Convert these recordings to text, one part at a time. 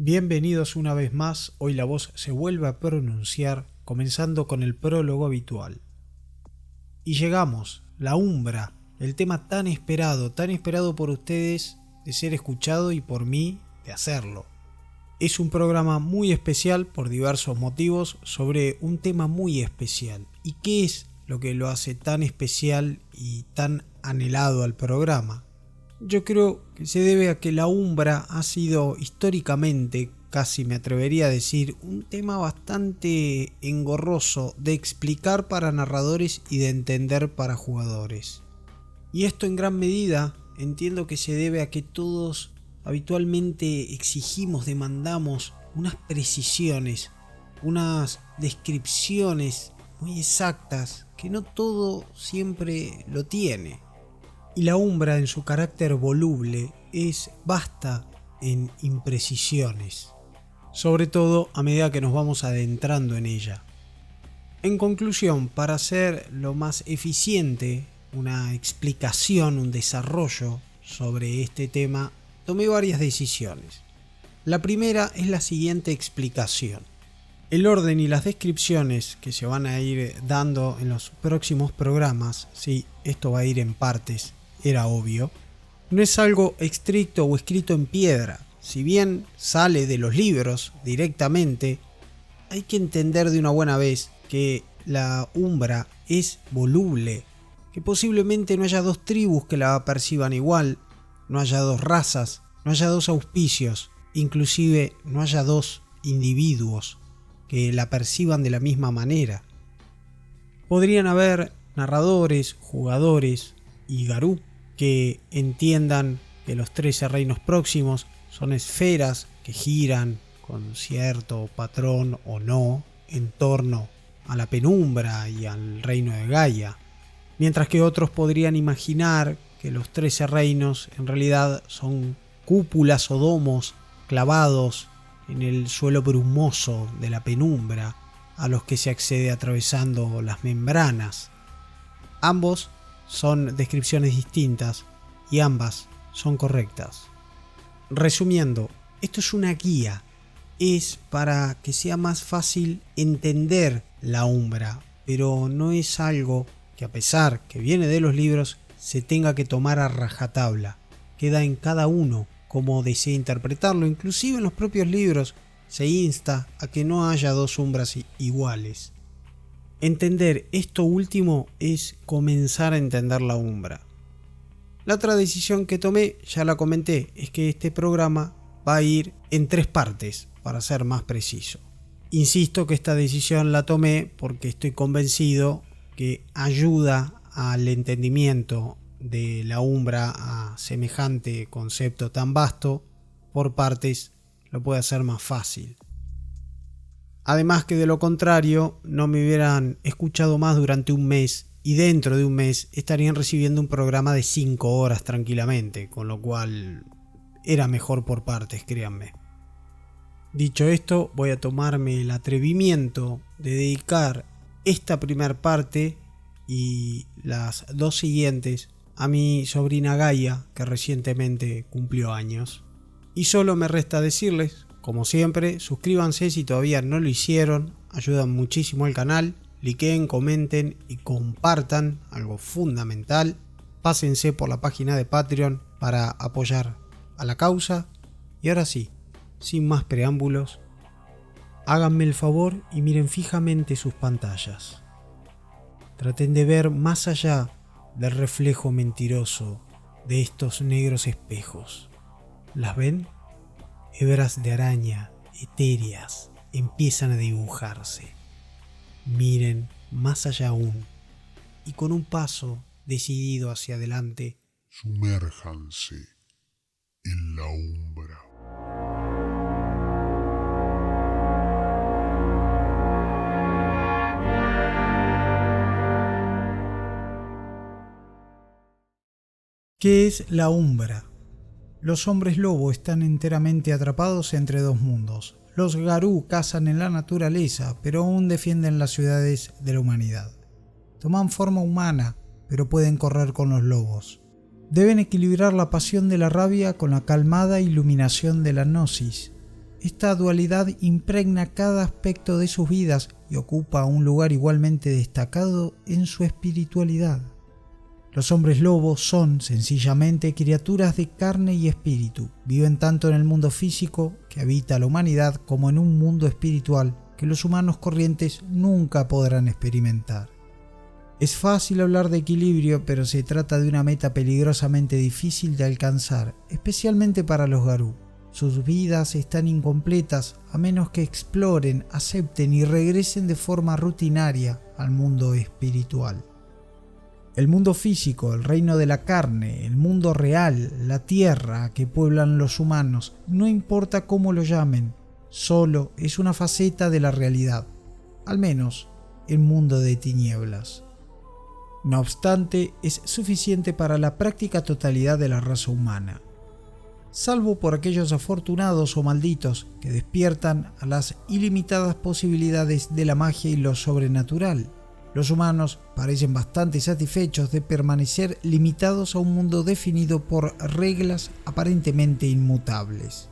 Bienvenidos una vez más, hoy la voz se vuelve a pronunciar, comenzando con el prólogo habitual. Y llegamos, la Umbra, el tema tan esperado por ustedes de ser escuchado y por mí de hacerlo. Es un programa muy especial por diversos motivos sobre un tema muy especial. ¿Y qué es lo que lo hace tan especial y tan anhelado al programa? Yo creo que se debe a que la Umbra ha sido históricamente, casi me atrevería a decir, un tema bastante engorroso de explicar para narradores y de entender para jugadores. Y esto en gran medida entiendo que se debe a que todos habitualmente exigimos, demandamos unas precisiones, unas descripciones muy exactas que no todo siempre lo tiene. Y la Umbra en su carácter voluble es vasta en imprecisiones, sobre todo a medida que nos vamos adentrando en ella. En conclusión, para hacer lo más eficiente una explicación, un desarrollo sobre este tema, tomé varias decisiones. La primera es la siguiente explicación. El orden y las descripciones que se van a ir dando en los próximos programas, sí, esto va a ir en partes, era obvio, no es algo estricto o escrito en piedra. Si bien sale de los libros directamente, hay que entender de una buena vez que la Umbra es voluble, que posiblemente no haya dos tribus que la perciban igual, no haya dos razas, no haya dos auspicios, inclusive no haya dos individuos que la perciban de la misma manera. Podrían haber narradores, jugadores y Garú que entiendan que los 13 reinos próximos son esferas que giran con cierto patrón o no en torno a la penumbra y al reino de Gaia, mientras que otros podrían imaginar que los 13 reinos en realidad son cúpulas o domos clavados en el suelo brumoso de la penumbra a los que se accede atravesando las membranas. Ambos son descripciones distintas y ambas son correctas. Resumiendo, esto es una guía, es para que sea más fácil entender la Umbra, pero no es algo que, a pesar que viene de los libros, se tenga que tomar a rajatabla. Queda en cada uno cómo desea interpretarlo. Inclusive en los propios libros se insta a que no haya dos Umbras iguales. Entender esto último es comenzar a entender la Umbra. La otra decisión que tomé, ya la comenté, es que este programa va a ir en 3 partes, para ser más preciso. Insisto que esta decisión la tomé porque estoy convencido que ayuda al entendimiento de la Umbra a semejante concepto tan vasto. Por partes lo puede hacer más fácil. Además que de lo contrario no me hubieran escuchado más durante un mes y dentro de un mes estarían recibiendo un programa de 5 horas tranquilamente, con lo cual era mejor por partes, créanme. Dicho esto, voy a tomarme el atrevimiento de dedicar esta primera parte y las 2 siguientes a mi sobrina Gaia, que recientemente cumplió años. Y solo me resta decirles, como siempre, suscríbanse si todavía no lo hicieron, ayudan muchísimo al canal, likeen, comenten y compartan, algo fundamental. Pásense por la página de Patreon para apoyar a la causa. Y ahora sí, sin más preámbulos, háganme el favor y miren fijamente sus pantallas. Traten de ver más allá del reflejo mentiroso de estos negros espejos. ¿Las ven? Hebras de araña etéreas empiezan a dibujarse. Miren más allá aún y con un paso decidido hacia adelante, sumérjanse en la Umbra. ¿Qué es la Umbra? Los hombres lobo están enteramente atrapados entre 2 mundos. Los Garú cazan en la naturaleza, pero aún defienden las ciudades de la humanidad. Toman forma humana, pero pueden correr con los lobos. Deben equilibrar la pasión de la rabia con la calmada iluminación de la gnosis. esta dualidad impregna cada aspecto de sus vidas y ocupa un lugar igualmente destacado en su espiritualidad. Los hombres lobos son, sencillamente, criaturas de carne y espíritu. Viven tanto en el mundo físico, que habita la humanidad, como en un mundo espiritual que los humanos corrientes nunca podrán experimentar. Es fácil hablar de equilibrio, pero se trata de una meta peligrosamente difícil de alcanzar, especialmente para los Garú. Sus vidas están incompletas a menos que exploren, acepten y regresen de forma rutinaria al mundo espiritual. El mundo físico, el reino de la carne, el mundo real, la tierra que pueblan los humanos, no importa cómo lo llamen, solo es una faceta de la realidad, al menos el mundo de tinieblas. No obstante, es suficiente para la práctica totalidad de la raza humana, salvo por aquellos afortunados o malditos que despiertan a las ilimitadas posibilidades de la magia y lo sobrenatural. Los humanos parecen bastante satisfechos de permanecer limitados a un mundo definido por reglas aparentemente inmutables.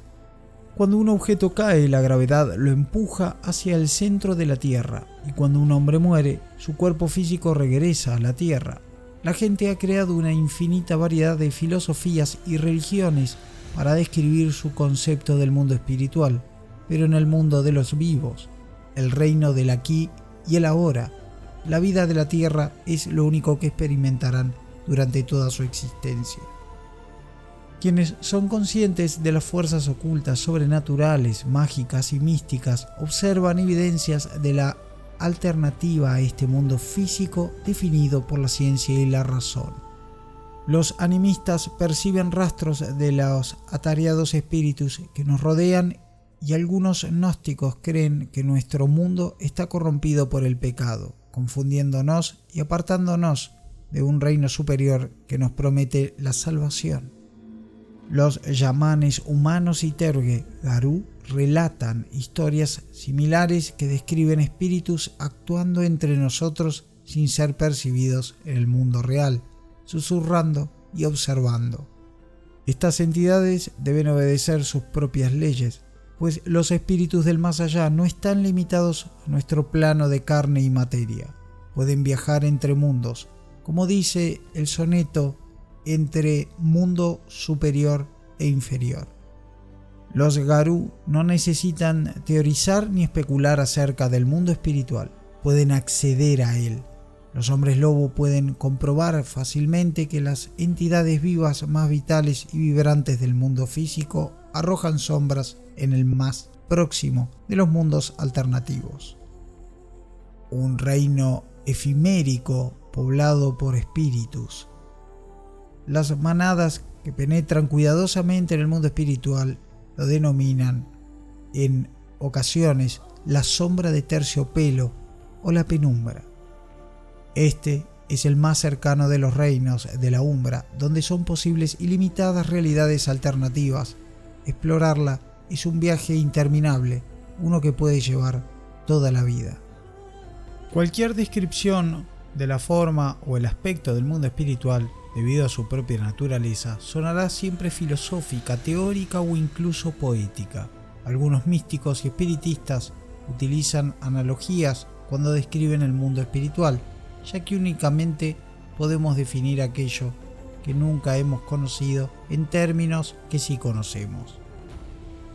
Cuando un objeto cae, la gravedad lo empuja hacia el centro de la Tierra, y cuando un hombre muere, su cuerpo físico regresa a la Tierra. La gente ha creado una infinita variedad de filosofías y religiones para describir su concepto del mundo espiritual, pero en el mundo de los vivos, el reino del aquí y el ahora, la vida de la tierra es lo único que experimentarán durante toda su existencia. Quienes son conscientes de las fuerzas ocultas, sobrenaturales, mágicas y místicas, observan evidencias de la alternativa a este mundo físico definido por la ciencia y la razón. Los animistas perciben rastros de los atareados espíritus que nos rodean y algunos gnósticos creen que nuestro mundo está corrompido por el pecado, confundiéndonos y apartándonos de un reino superior que nos promete la salvación. Los yamanes humanos y Terge Garú relatan historias similares que describen espíritus actuando entre nosotros sin ser percibidos en el mundo real, susurrando y observando. Estas entidades deben obedecer sus propias leyes, pues los espíritus del más allá no están limitados a nuestro plano de carne y materia. Pueden viajar entre mundos, como dice el soneto, entre mundo superior e inferior. Los Garú no necesitan teorizar ni especular acerca del mundo espiritual, pueden acceder a él. Los hombres lobo pueden comprobar fácilmente que las entidades vivas más vitales y vibrantes del mundo físico arrojan sombras en el más próximo de los mundos alternativos. Un reino efimérico poblado por espíritus. Las manadas que penetran cuidadosamente en el mundo espiritual lo denominan en ocasiones la sombra de terciopelo o la penumbra. Este es el más cercano de los reinos de la Umbra, donde son posibles ilimitadas realidades alternativas. Explorarla es un viaje interminable, uno que puede llevar toda la vida. Cualquier descripción de la forma o el aspecto del mundo espiritual, debido a su propia naturaleza, sonará siempre filosófica, teórica o incluso poética. Algunos místicos y espiritistas utilizan analogías cuando describen el mundo espiritual, ya que únicamente podemos definir aquello que nunca hemos conocido en términos que sí conocemos.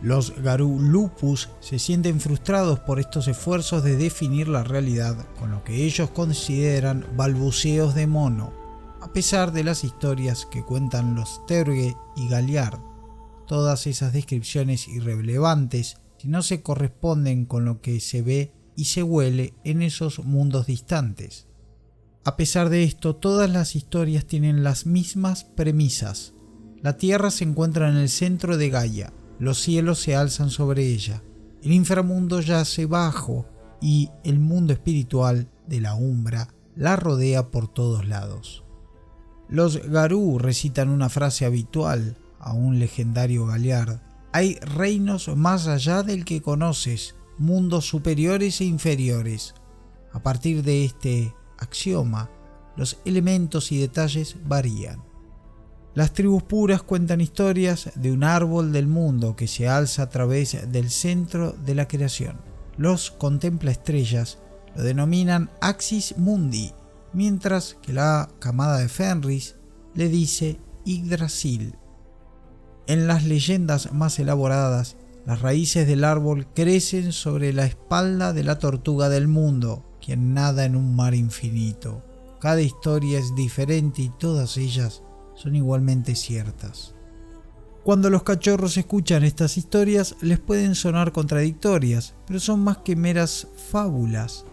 Los Garú Lupus se sienten frustrados por estos esfuerzos de definir la realidad con lo que ellos consideran balbuceos de mono, a pesar de las historias que cuentan los Terge y Galliard. Todas esas descripciones irrelevantes si no se corresponden con lo que se ve y se huele en esos mundos distantes. A pesar de esto, todas las historias tienen las mismas premisas. La Tierra se encuentra en el centro de Gaia, los cielos se alzan sobre ella, el inframundo yace bajo y el mundo espiritual de la Umbra la rodea por todos lados. Los Garú recitan una frase habitual a un legendario Galliard: hay reinos más allá del que conoces, mundos superiores e inferiores. A partir de este axioma, los elementos y detalles varían. Las tribus puras cuentan historias de un árbol del mundo que se alza a través del centro de la creación. Los contempla estrellas lo denominan Axis Mundi, mientras que la camada de Fenris le dice Yggdrasil. En las leyendas más elaboradas, las raíces del árbol crecen sobre la espalda de la tortuga del mundo, quien nada en un mar infinito. Cada historia es diferente y todas ellas son igualmente ciertas. Cuando los cachorros escuchan estas historias les pueden sonar contradictorias, pero son más que meras fábulas.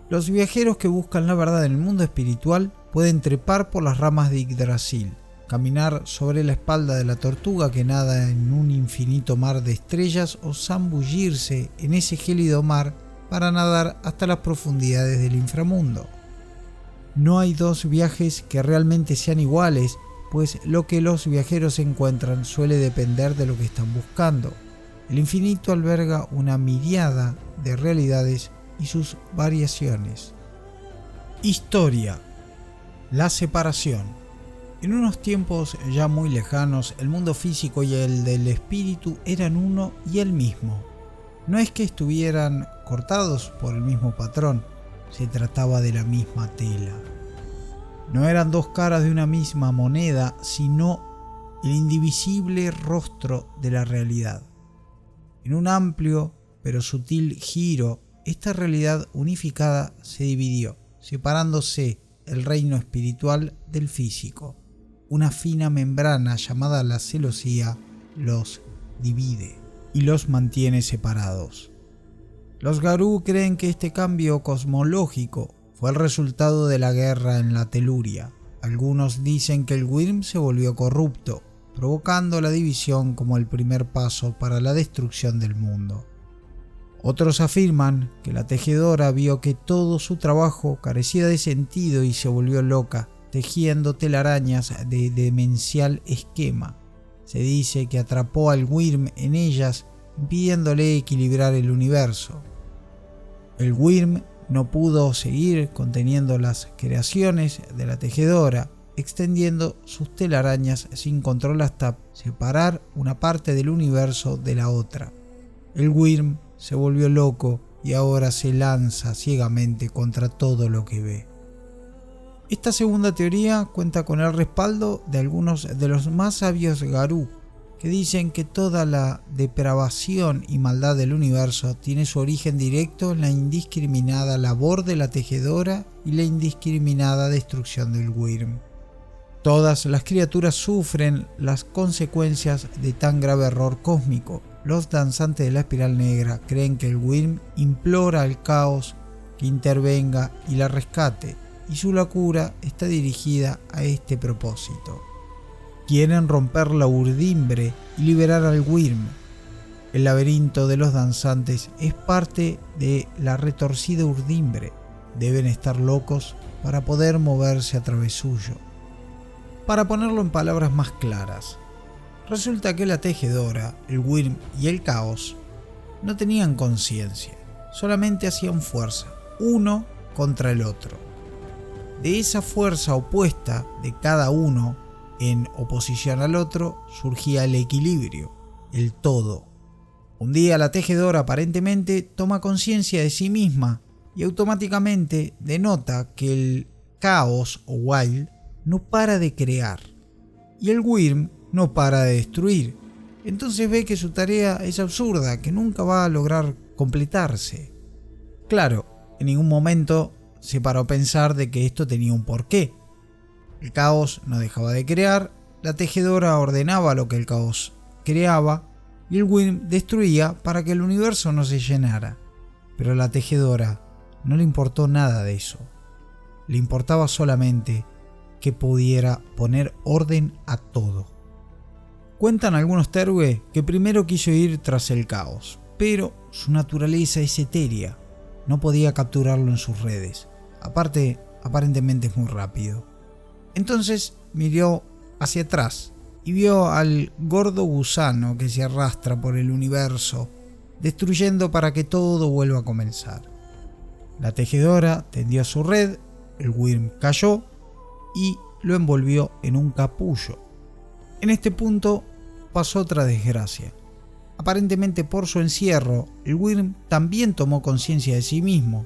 Los viajeros que buscan la verdad en el mundo espiritual pueden trepar por las ramas de Yggdrasil, caminar sobre la espalda de la tortuga que nada en un infinito mar de estrellas o zambullirse en ese gélido mar para nadar hasta las profundidades del inframundo. No hay dos viajes que realmente sean iguales, pues lo que los viajeros encuentran suele depender de lo que están buscando. El infinito alberga una miríada de realidades y sus variaciones. Historia. La separación. En unos tiempos ya muy lejanos, el mundo físico y el del espíritu eran uno y el mismo. No es que estuvieran cortados por el mismo patrón, se trataba de la misma tela. No eran dos caras de una misma moneda, sino el indivisible rostro de la realidad. En un amplio pero sutil giro, esta realidad unificada se dividió, separándose el reino espiritual del físico. Una fina membrana llamada la celosía los divide y los mantiene separados. Los Garú creen que este cambio cosmológico fue el resultado de la guerra en la Teluria. Algunos dicen que el Wyrm se volvió corrupto, provocando la división como el primer paso para la destrucción del mundo. Otros afirman que la tejedora vio que todo su trabajo carecía de sentido y se volvió loca, tejiendo telarañas de demencial esquema. Se dice que atrapó al Wyrm en ellas, impidiéndole equilibrar el universo. El Wyrm no pudo seguir conteniendo las creaciones de la tejedora, extendiendo sus telarañas sin control hasta separar una parte del universo de la otra. El Wyrm se volvió loco y ahora se lanza ciegamente contra todo lo que ve. Esta segunda teoría cuenta con el respaldo de algunos de los más sabios Garú, que dicen que toda la depravación y maldad del universo tiene su origen directo en la indiscriminada labor de la tejedora y la indiscriminada destrucción del Wyrm. Todas las criaturas sufren las consecuencias de tan grave error cósmico. Los danzantes de la espiral negra creen que el Wyrm implora al caos que intervenga y la rescate, y su locura está dirigida a este propósito. Quieren romper la urdimbre y liberar al Wyrm. El laberinto de los danzantes es parte de la retorcida urdimbre. Deben estar locos para poder moverse a través suyo. Para ponerlo en palabras más claras, resulta que la tejedora, el Wyrm y el caos no tenían conciencia, solamente hacían fuerza, uno contra el otro. De esa fuerza opuesta de cada uno, en oposición al otro, surgía el equilibrio, el todo. Un día la tejedora aparentemente toma conciencia de sí misma y automáticamente denota que el caos o wild no para de crear y el Wyrm no para de destruir. Entonces ve que su tarea es absurda, que nunca va a lograr completarse. Claro, en ningún momento se paró a pensar de que esto tenía un porqué. El caos no dejaba de crear, la tejedora ordenaba lo que el caos creaba y el Wyrm destruía para que el universo no se llenara. Pero a la tejedora no le importó nada de eso. Le importaba solamente que pudiera poner orden a todo. Cuentan algunos Terwe que primero quiso ir tras el caos, pero su naturaleza es etérea, no podía capturarlo en sus redes. Aparte, aparentemente es muy rápido. Entonces miró hacia atrás y vio al gordo gusano que se arrastra por el universo, destruyendo para que todo vuelva a comenzar. La tejedora tendió su red, el Wyrm cayó y lo envolvió en un capullo. En este punto pasó otra desgracia. Aparentemente por su encierro, el Wyrm también tomó conciencia de sí mismo,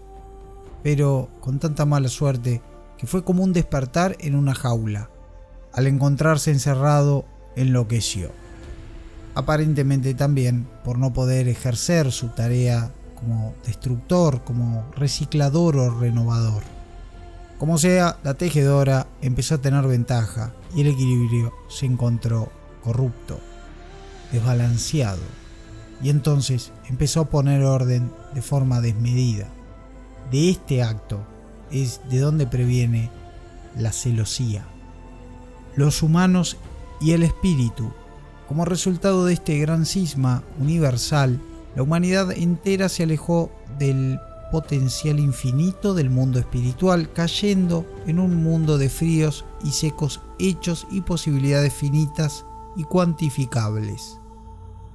pero con tanta mala suerte que fue como un despertar en una jaula. Al encontrarse encerrado, enloqueció. Aparentemente también por no poder ejercer su tarea como destructor, como reciclador o renovador. Como sea, la tejedora empezó a tener ventaja y el equilibrio se encontró corrupto, desbalanceado, y entonces empezó a poner orden de forma desmedida. De este acto es de donde previene la celosía. Los humanos y el espíritu. Como resultado de este gran cisma universal, la humanidad entera se alejó del potencial infinito del mundo espiritual, cayendo en un mundo de fríos y secos hechos y posibilidades finitas y cuantificables.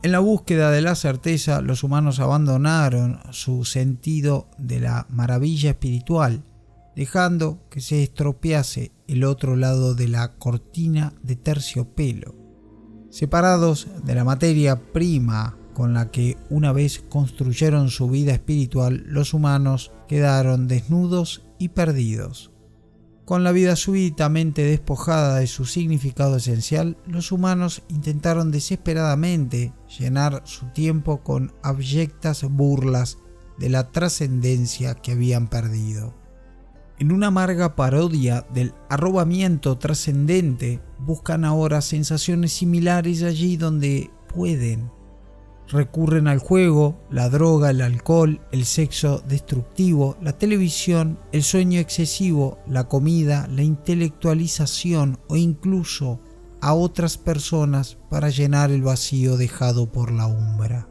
En la búsqueda de la certeza, los humanos abandonaron su sentido de la maravilla espiritual, dejando que se estropease el otro lado de la cortina de terciopelo. Separados de la materia prima con la que una vez construyeron su vida espiritual, los humanos quedaron desnudos y perdidos. Con la vida súbitamente despojada de su significado esencial, los humanos intentaron desesperadamente llenar su tiempo con abyectas burlas de la trascendencia que habían perdido. En una amarga parodia del arrobamiento trascendente, buscan ahora sensaciones similares allí donde pueden. Recurren al juego, la droga, el alcohol, el sexo destructivo, la televisión, el sueño excesivo, la comida, la intelectualización o incluso a otras personas para llenar el vacío dejado por la umbra.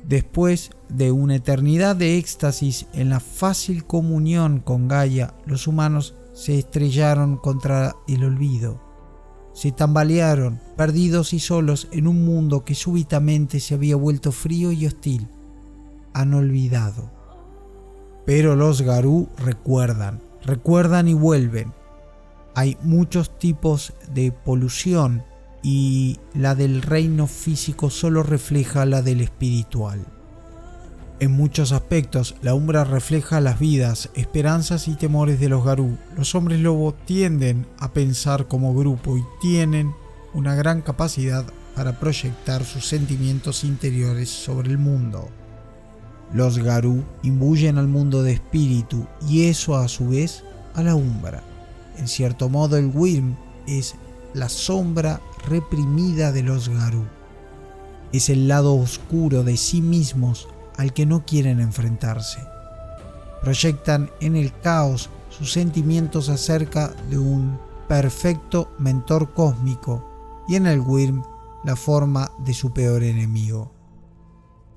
Después de una eternidad de éxtasis en la fácil comunión con Gaia, los humanos se estrellaron contra el olvido. Se tambalearon, perdidos y solos en un mundo que súbitamente se había vuelto frío y hostil. Han olvidado. Pero los Garú recuerdan y vuelven. Hay muchos tipos de polución y la del reino físico solo refleja la del espiritual. En muchos aspectos, la umbra refleja las vidas, esperanzas y temores de los Garú. Los hombres lobo tienden a pensar como grupo y tienen una gran capacidad para proyectar sus sentimientos interiores sobre el mundo. Los Garú imbuyen al mundo de espíritu y eso a su vez a la umbra. En cierto modo, el Wyrm es la sombra reprimida de los Garú. Es el lado oscuro de sí mismos al que no quieren enfrentarse. Proyectan en el caos sus sentimientos acerca de un perfecto mentor cósmico y en el Wyrm la forma de su peor enemigo.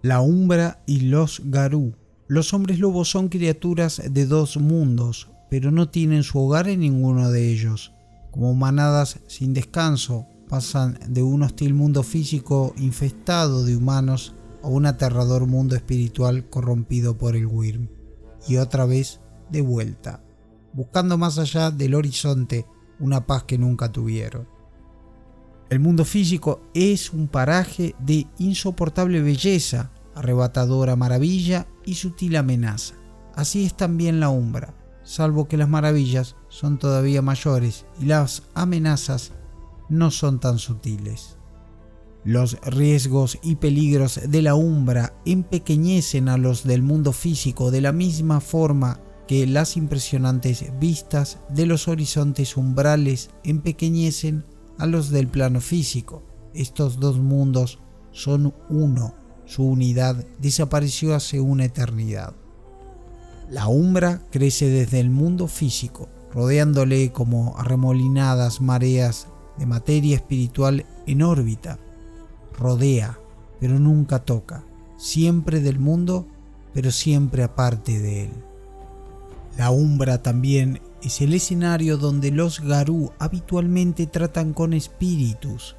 La umbra y los Garú. Los hombres lobos son criaturas de dos mundos, pero no tienen su hogar en ninguno de ellos. Como manadas sin descanso, pasan de un hostil mundo físico infestado de humanos a un aterrador mundo espiritual corrompido por el Wyrm, y otra vez de vuelta, buscando más allá del horizonte una paz que nunca tuvieron. El mundo físico es un paraje de insoportable belleza, arrebatadora maravilla y sutil amenaza. Así es también la umbra, salvo que las maravillas son todavía mayores y las amenazas no son tan sutiles. Los riesgos y peligros de la umbra empequeñecen a los del mundo físico de la misma forma que las impresionantes vistas de los horizontes umbrales empequeñecen a los del plano físico. Estos dos mundos son uno, su unidad desapareció hace una eternidad. La umbra crece desde el mundo físico, rodeándole como arremolinadas mareas de materia espiritual en órbita. Rodea, pero nunca toca, siempre del mundo, pero siempre aparte de él. La umbra también es el escenario donde los Garú habitualmente tratan con espíritus,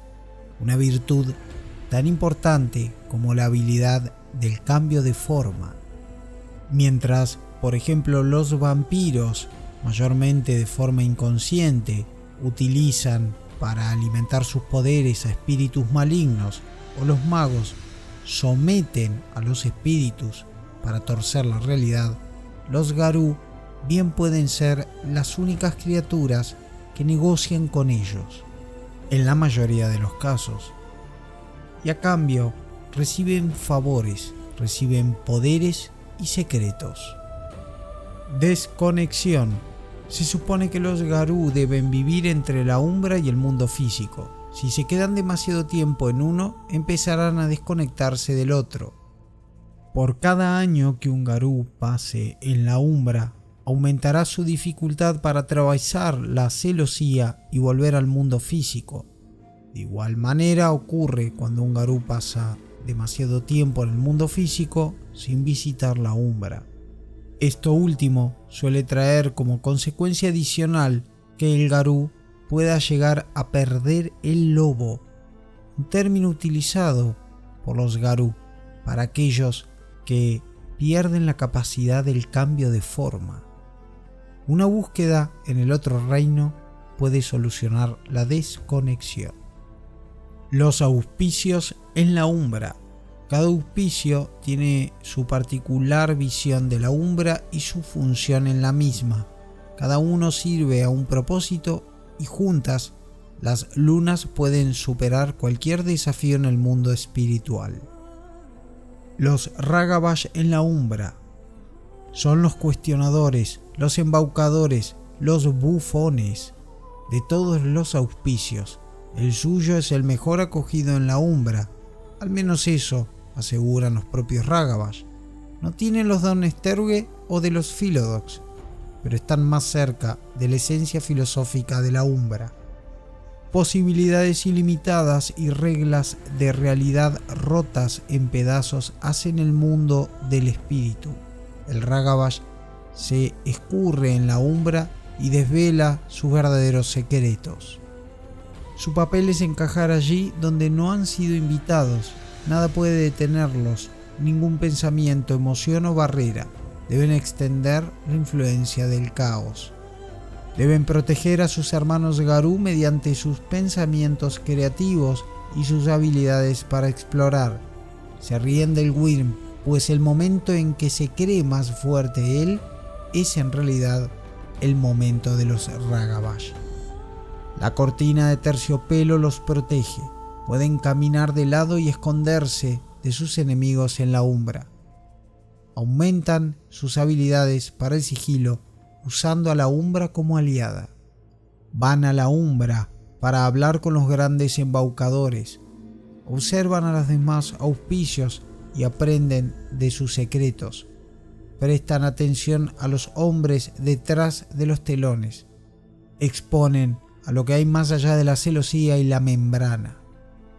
una virtud tan importante como la habilidad del cambio de forma. Mientras, por ejemplo, los vampiros, mayormente de forma inconsciente, utilizan para alimentar sus poderes a espíritus malignos, o los magos someten a los espíritus para torcer la realidad, los Garú bien pueden ser las únicas criaturas que negocian con ellos, en la mayoría de los casos. Y a cambio reciben favores, reciben poderes y secretos. Desconexión. Se supone que los Garú deben vivir entre la Umbra y el mundo físico. Si se quedan demasiado tiempo en uno, empezarán a desconectarse del otro. Por cada año que un Garú pase en la Umbra, aumentará su dificultad para atravesar la celosía y volver al mundo físico. De igual manera ocurre cuando un Garú pasa demasiado tiempo en el mundo físico sin visitar la Umbra. Esto último suele traer como consecuencia adicional que el Garú pueda llegar a perder el lobo, un término utilizado por los Garú para aquellos que pierden la capacidad del cambio de forma. Una búsqueda en el otro reino puede solucionar la desconexión. Los auspicios en la Umbra. Cada auspicio tiene su particular visión de la Umbra y su función en la misma. Cada uno sirve a un propósito y juntas las lunas pueden superar cualquier desafío en el mundo espiritual. Los Ragabash en la Umbra son los cuestionadores, los embaucadores, los bufones de todos los auspicios. El suyo es el mejor acogido en la Umbra, al menos eso aseguran los propios Ragabash. No tienen los dones Tergue o de los Philodox, pero están más cerca de la esencia filosófica de la Umbra. Posibilidades ilimitadas y reglas de realidad rotas en pedazos hacen el mundo del espíritu. El Ragabash se escurre en la Umbra y desvela sus verdaderos secretos. Su papel es encajar allí donde no han sido invitados. Nada puede detenerlos, ningún pensamiento, emoción o barrera. Deben extender la influencia del caos. Deben proteger a sus hermanos Garú mediante sus pensamientos creativos y sus habilidades para explorar. Se ríen del Wyrm, pues el momento en que se cree más fuerte él es en realidad el momento de los Ragabash. La cortina de terciopelo los protege. Pueden caminar de lado y esconderse de sus enemigos en la Umbra. Aumentan sus habilidades para el sigilo usando a la Umbra como aliada. Van a la Umbra para hablar con los grandes embaucadores. Observan a los demás auspicios y aprenden de sus secretos. Prestan atención a los hombres detrás de los telones. Exponen a lo que hay más allá de la celosía y la membrana.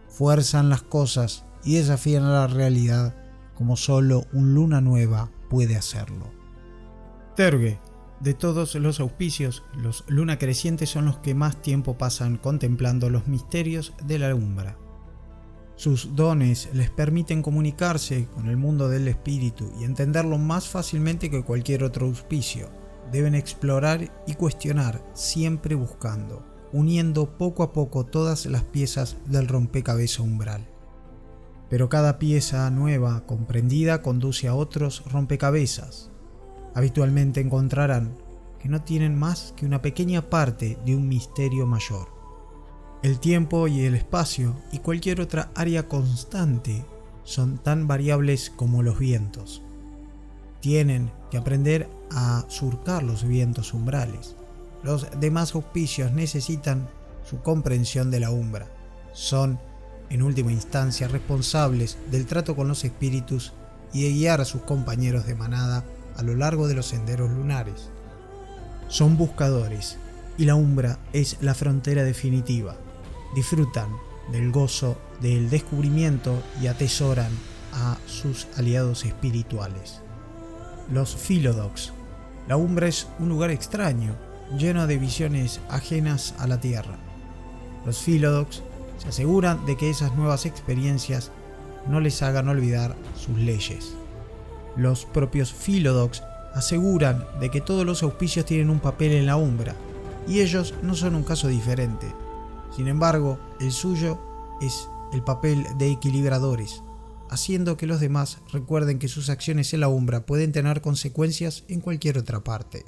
Fuerzan las cosas y desafían a la realidad como solo un luna nueva puede hacerlo. Tergue. De todos los auspicios, los luna crecientes son los que más tiempo pasan contemplando los misterios de la Umbra. Sus dones les permiten comunicarse con el mundo del espíritu y entenderlo más fácilmente que cualquier otro auspicio. Deben explorar y cuestionar, siempre buscando, uniendo poco a poco todas las piezas del rompecabezas umbral. Pero cada pieza nueva comprendida conduce a otros rompecabezas. Habitualmente encontrarán que no tienen más que una pequeña parte de un misterio mayor. El tiempo y el espacio y cualquier otra área constante son tan variables como los vientos. Tienen que aprender a surcar los vientos umbrales. Los demás auspicios necesitan su comprensión de la Umbra. Son, en última instancia, responsables del trato con los espíritus y de guiar a sus compañeros de manada a lo largo de los senderos lunares. Son buscadores, y la Umbra es la frontera definitiva. Disfrutan del gozo del descubrimiento y atesoran a sus aliados espirituales. Los Philodox. La Umbra es un lugar extraño, lleno de visiones ajenas a la Tierra. Los Philodox se aseguran de que esas nuevas experiencias no les hagan olvidar sus leyes. Los propios Philodox aseguran de que todos los auspicios tienen un papel en la Umbra, y ellos no son un caso diferente. Sin embargo, el suyo es el papel de equilibradores, haciendo que los demás recuerden que sus acciones en la Umbra pueden tener consecuencias en cualquier otra parte.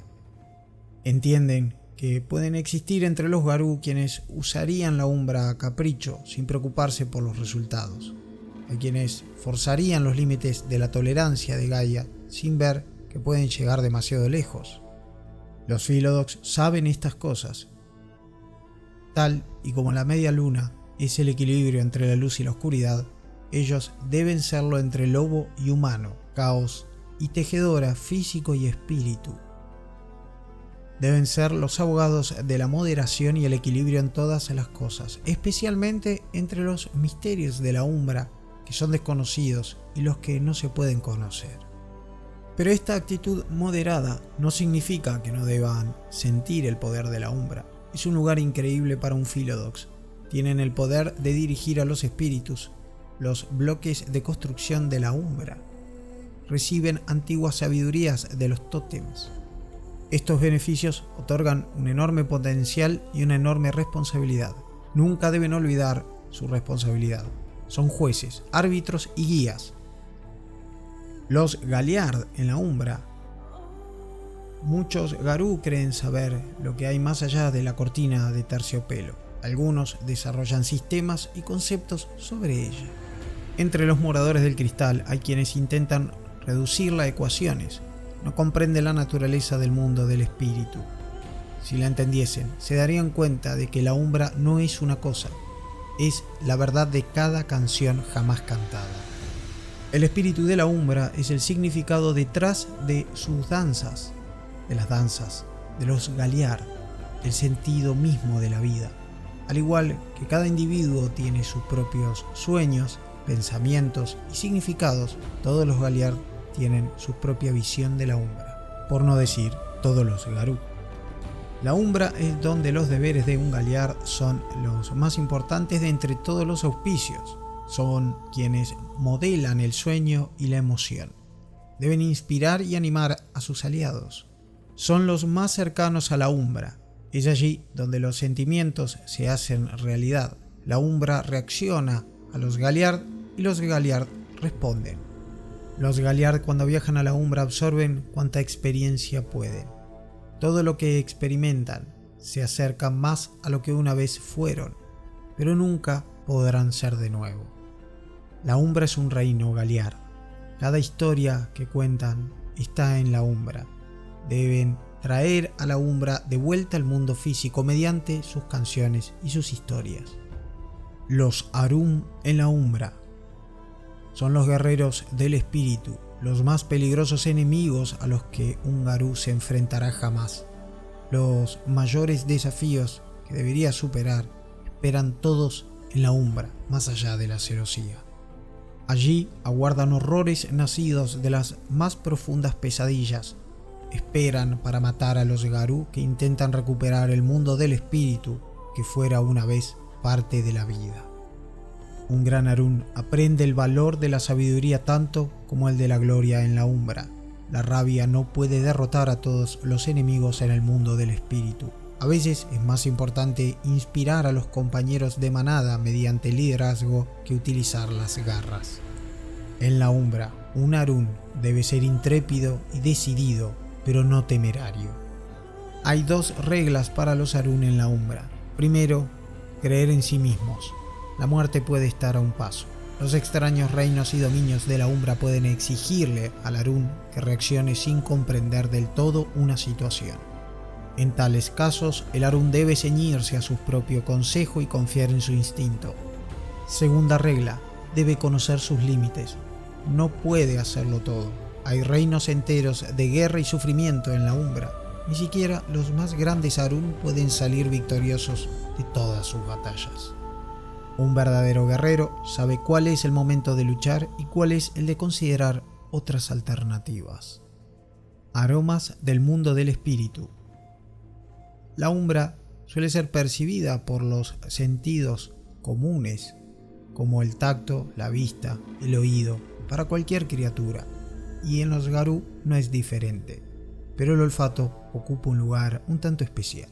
Entienden que pueden existir entre los Garú quienes usarían la Umbra a capricho sin preocuparse por los resultados. Hay quienes forzarían los límites de la tolerancia de Gaia sin ver que pueden llegar demasiado lejos. Los Philodox saben estas cosas. Tal y como la media luna es el equilibrio entre la luz y la oscuridad, ellos deben serlo entre lobo y humano, caos y tejedora, físico y espíritu. Deben ser los abogados de la moderación y el equilibrio en todas las cosas, especialmente entre los misterios de la Umbra que son desconocidos y los que no se pueden conocer. Pero esta actitud moderada no significa que no deban sentir el poder de la Umbra. Es un lugar increíble para un Philodox. Tienen el poder de dirigir a los espíritus, los bloques de construcción de la Umbra. Reciben antiguas sabidurías de los tótems. Estos beneficios otorgan un enorme potencial y una enorme responsabilidad. Nunca deben olvidar su responsabilidad. Son jueces, árbitros y guías. Los Galliard en la Umbra. Muchos Garú creen saber lo que hay más allá de la cortina de terciopelo. Algunos desarrollan sistemas y conceptos sobre ella. Entre los moradores del cristal hay quienes intentan reducirla a ecuaciones. No comprenden la naturaleza del mundo del espíritu. Si la entendiesen, se darían cuenta de que la Umbra no es una cosa, es la verdad de cada canción jamás cantada. El espíritu de la Umbra es el significado detrás de sus danzas, de las danzas de los Galliard, el sentido mismo de la vida. Al igual que cada individuo tiene sus propios sueños, pensamientos y significados, todos los Galliard tienen su propia visión de la Umbra, por no decir todos los Garú. La Umbra es donde los deberes de un Galliard son los más importantes de entre todos los auspicios. Son quienes modelan el sueño y la emoción. Deben inspirar y animar a sus aliados. Son los más cercanos a la Umbra. Es allí donde los sentimientos se hacen realidad. La Umbra reacciona a los Galliard y los Galliard responden. Los Galliard cuando viajan a la Umbra absorben cuanta experiencia pueden. Todo lo que experimentan se acerca más a lo que una vez fueron, pero nunca podrán ser de nuevo. La Umbra es un reino Galliard. Cada historia que cuentan está en la Umbra. Deben traer a la Umbra de vuelta al mundo físico mediante sus canciones y sus historias. Los Ahrum en la Umbra son los guerreros del espíritu, los más peligrosos enemigos a los que un Garú se enfrentará jamás. Los mayores desafíos que debería superar esperan todos en la Umbra, más allá de la celosía. Allí aguardan horrores nacidos de las más profundas pesadillas. Esperan para matar a los Garú que intentan recuperar el mundo del espíritu que fuera una vez parte de la vida. Un gran Ahrum aprende el valor de la sabiduría tanto como el de la gloria en la Umbra. La rabia no puede derrotar a todos los enemigos en el mundo del espíritu. A veces es más importante inspirar a los compañeros de manada mediante el liderazgo que utilizar las garras. En la Umbra, un Ahrum debe ser intrépido y decidido, pero no temerario. Hay dos reglas para los Ahrum en la Umbra. Primero, creer en sí mismos. La muerte puede estar a un paso. Los extraños reinos y dominios de la Umbra pueden exigirle al Ahrum que reaccione sin comprender del todo una situación. En tales casos, el Ahrum debe ceñirse a su propio consejo y confiar en su instinto. Segunda regla, debe conocer sus límites. No puede hacerlo todo. Hay reinos enteros de guerra y sufrimiento en la Umbra. Ni siquiera los más grandes Ahrum pueden salir victoriosos de todas sus batallas. Un verdadero guerrero sabe cuál es el momento de luchar y cuál es el de considerar otras alternativas. Aromas del mundo del espíritu. La Umbra suele ser percibida por los sentidos comunes, como el tacto, la vista, el oído, para cualquier criatura, y en los Garú no es diferente, pero el olfato ocupa un lugar un tanto especial.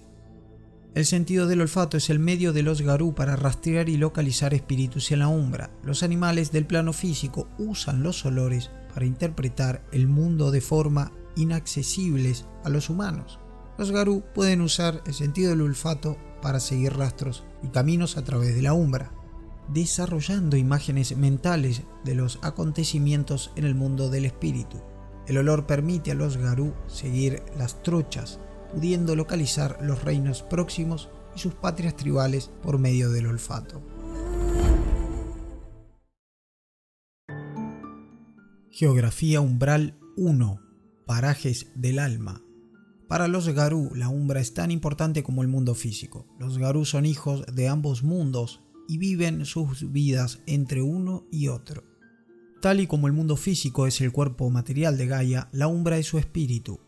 El sentido del olfato es el medio de los Garú para rastrear y localizar espíritus en la umbra. Los animales del plano físico usan los olores para interpretar el mundo de forma inaccesibles a los humanos. Los Garú pueden usar el sentido del olfato para seguir rastros y caminos a través de la umbra, desarrollando imágenes mentales de los acontecimientos en el mundo del espíritu. El olor permite a los Garú seguir las trochas, pudiendo localizar los reinos próximos y sus patrias tribales por medio del olfato. Geografía umbral 1. Parajes del alma. Para los Garú, la umbra es tan importante como el mundo físico. Los Garú son hijos de ambos mundos y viven sus vidas entre uno y otro. Tal y como el mundo físico es el cuerpo material de Gaia, la umbra es su espíritu.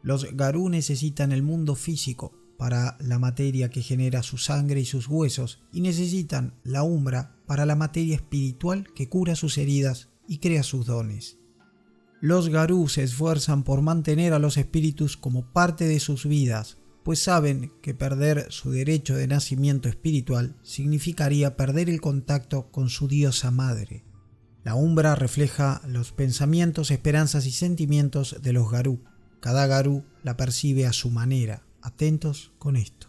Los Garú necesitan el mundo físico para la materia que genera su sangre y sus huesos, y necesitan la umbra para la materia espiritual que cura sus heridas y crea sus dones. Los Garú se esfuerzan por mantener a los espíritus como parte de sus vidas, pues saben que perder su derecho de nacimiento espiritual significaría perder el contacto con su diosa madre. La umbra refleja los pensamientos, esperanzas y sentimientos de los Garú. Cada Garú la percibe a su manera. Atentos con esto.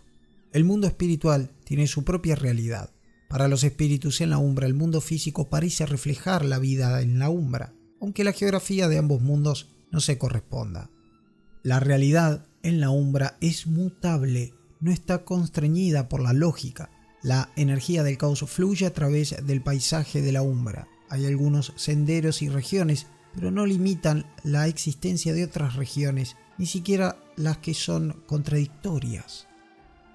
El mundo espiritual tiene su propia realidad. Para los espíritus en la umbra, el mundo físico parece reflejar la vida en la umbra, aunque la geografía de ambos mundos no se corresponda. La realidad en la umbra es mutable, no está constreñida por la lógica. La energía del caos fluye a través del paisaje de la umbra. Hay algunos senderos y regiones, pero no limitan la existencia de otras regiones, ni siquiera las que son contradictorias.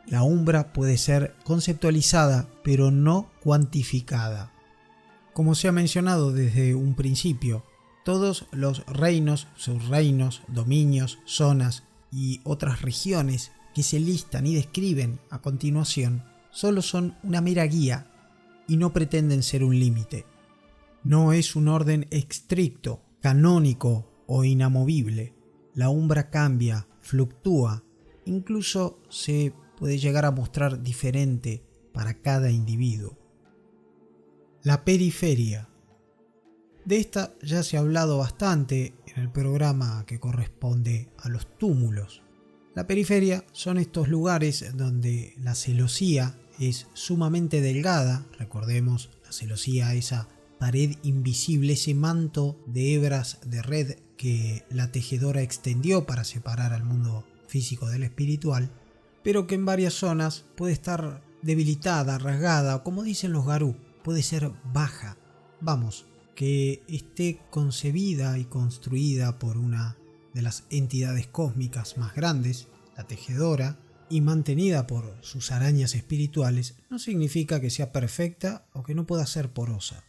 La umbra puede ser conceptualizada, pero no cuantificada. Como se ha mencionado desde un principio, todos los reinos, subreinos, dominios, zonas y otras regiones que se listan y describen a continuación solo son una mera guía y no pretenden ser un límite. No es un orden estricto, canónico o inamovible. La umbra cambia, fluctúa, incluso se puede llegar a mostrar diferente para cada individuo. La periferia. De esta ya se ha hablado bastante en el programa que corresponde a los túmulos. La periferia son estos lugares donde la celosía es sumamente delgada. Recordemos la celosía, esa pared invisible, ese manto de hebras de red que la tejedora extendió para separar al mundo físico del espiritual, pero que en varias zonas puede estar debilitada, rasgada, o como dicen los Garú, puede ser baja. Vamos, que esté concebida y construida por una de las entidades cósmicas más grandes, la tejedora, y mantenida por sus arañas espirituales, no significa que sea perfecta o que no pueda ser porosa.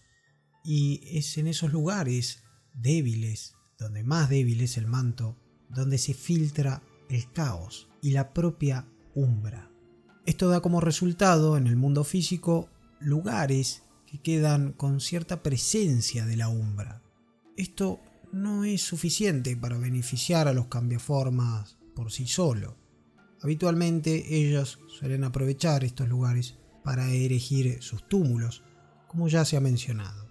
Y es en esos lugares débiles, donde más débil es el manto, donde se filtra el caos y la propia umbra. Esto da como resultado en el mundo físico lugares que quedan con cierta presencia de la umbra. Esto no es suficiente para beneficiar a los cambiaformas por sí solo. Habitualmente ellos suelen aprovechar estos lugares para erigir sus túmulos, como ya se ha mencionado.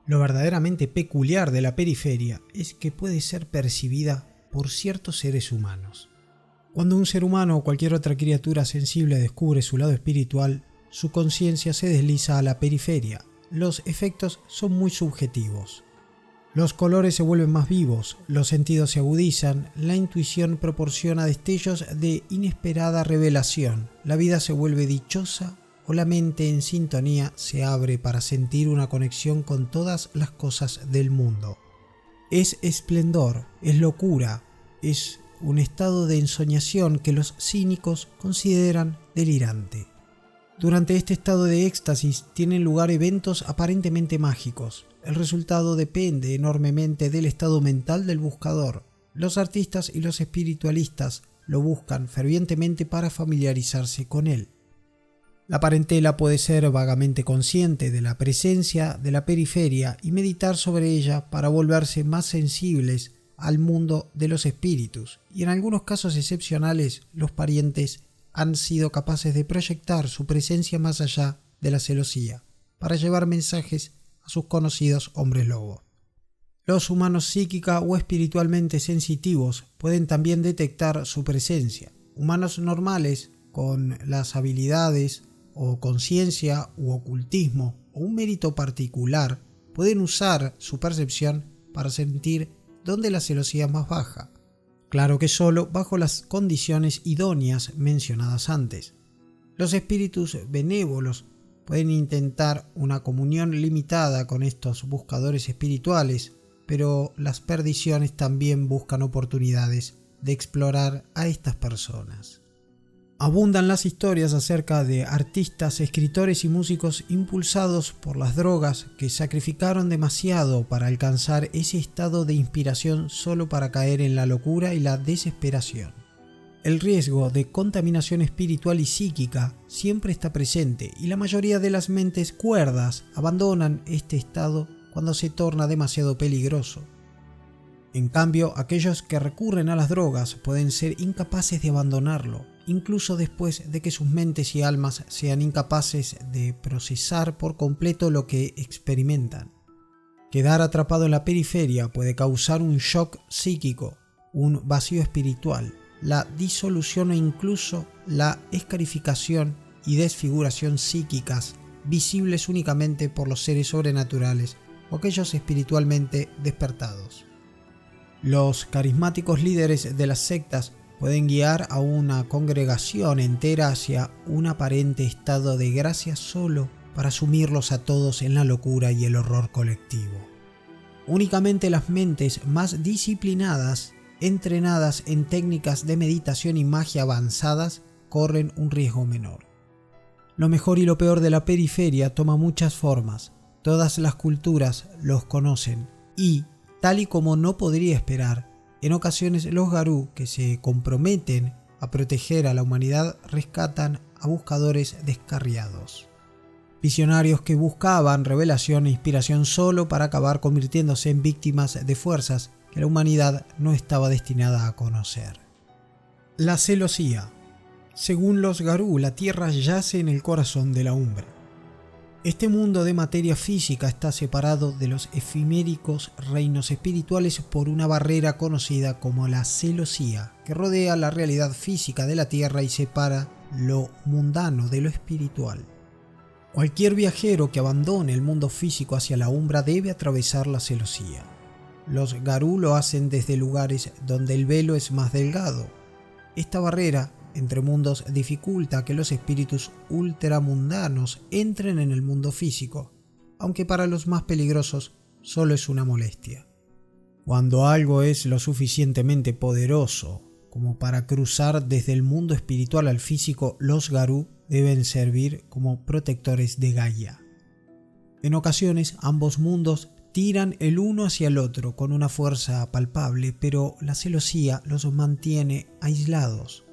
Lo verdaderamente peculiar de la periferia es que puede ser percibida por ciertos seres humanos. Cuando un ser humano o cualquier otra criatura sensible descubre su lado espiritual, su conciencia se desliza a la periferia. Los efectos son muy subjetivos. Los colores se vuelven más vivos, los sentidos se agudizan, la intuición proporciona destellos de inesperada revelación, la vida se vuelve dichosa o la mente en sintonía se abre para sentir una conexión con todas las cosas del mundo. Es esplendor, es locura, es un estado de ensoñación que los cínicos consideran delirante. Durante este estado de éxtasis tienen lugar eventos aparentemente mágicos. El resultado depende enormemente del estado mental del buscador. Los artistas y los espiritualistas lo buscan fervientemente para familiarizarse con él. La parentela puede ser vagamente consciente de la presencia de la periferia y meditar sobre ella para volverse más sensibles al mundo de los espíritus, y en algunos casos excepcionales los parientes han sido capaces de proyectar su presencia más allá de la celosía para llevar mensajes a sus conocidos hombres lobo. Los humanos psíquica o espiritualmente sensitivos pueden también detectar su presencia. Humanos normales con las habilidades o conciencia u ocultismo o un mérito particular pueden usar su percepción para sentir dónde la celosía es más baja. Claro que solo bajo las condiciones idóneas mencionadas antes. Los espíritus benévolos pueden intentar una comunión limitada con estos buscadores espirituales, pero las perdiciones también buscan oportunidades de explorar a estas personas. Abundan las historias acerca de artistas, escritores y músicos impulsados por las drogas que sacrificaron demasiado para alcanzar ese estado de inspiración solo para caer en la locura y la desesperación. El riesgo de contaminación espiritual y psíquica siempre está presente y la mayoría de las mentes cuerdas abandonan este estado cuando se torna demasiado peligroso. En cambio, aquellos que recurren a las drogas pueden ser incapaces de abandonarlo, incluso después de que sus mentes y almas sean incapaces de procesar por completo lo que experimentan. Quedar atrapado en la periferia puede causar un shock psíquico, un vacío espiritual, la disolución e incluso la escarificación y desfiguración psíquicas visibles únicamente por los seres sobrenaturales o aquellos espiritualmente despertados. Los carismáticos líderes de las sectas pueden guiar a una congregación entera hacia un aparente estado de gracia solo para sumirlos a todos en la locura y el horror colectivo. Únicamente las mentes más disciplinadas, entrenadas en técnicas de meditación y magia avanzadas, corren un riesgo menor. Lo mejor y lo peor de la periferia toma muchas formas. Todas las culturas los conocen y, tal y como no podría esperar, en ocasiones los Garú que se comprometen a proteger a la humanidad rescatan a buscadores descarriados. Visionarios que buscaban revelación e inspiración solo para acabar convirtiéndose en víctimas de fuerzas que la humanidad no estaba destinada a conocer. La celosía. Según los Garú, la Tierra yace en el corazón de la Umbra. Este mundo de materia física está separado de los efiméricos reinos espirituales por una barrera conocida como la celosía, que rodea la realidad física de la Tierra y separa lo mundano de lo espiritual. Cualquier viajero que abandone el mundo físico hacia la Umbra debe atravesar la celosía. Los Garú lo hacen desde lugares donde el velo es más delgado. Esta barrera entre mundos dificulta que los espíritus ultramundanos entren en el mundo físico, aunque para los más peligrosos solo es una molestia. Cuando algo es lo suficientemente poderoso como para cruzar desde el mundo espiritual al físico, los Garú deben servir como protectores de Gaia. En ocasiones ambos mundos tiran el uno hacia el otro con una fuerza palpable, pero la celosía los mantiene aislados.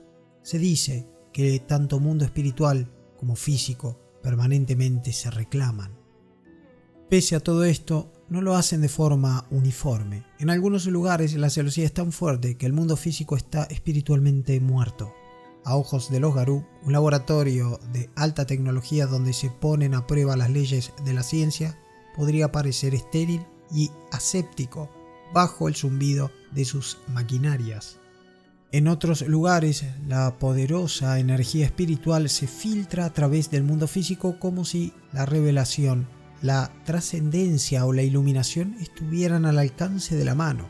Se dice que tanto mundo espiritual como físico permanentemente se reclaman. Pese a todo esto, no lo hacen de forma uniforme. En algunos lugares la celosía es tan fuerte que el mundo físico está espiritualmente muerto. A ojos de los Garú, un laboratorio de alta tecnología donde se ponen a prueba las leyes de la ciencia podría parecer estéril y aséptico bajo el zumbido de sus maquinarias. En otros lugares, la poderosa energía espiritual se filtra a través del mundo físico como si la revelación, la trascendencia o la iluminación estuvieran al alcance de la mano.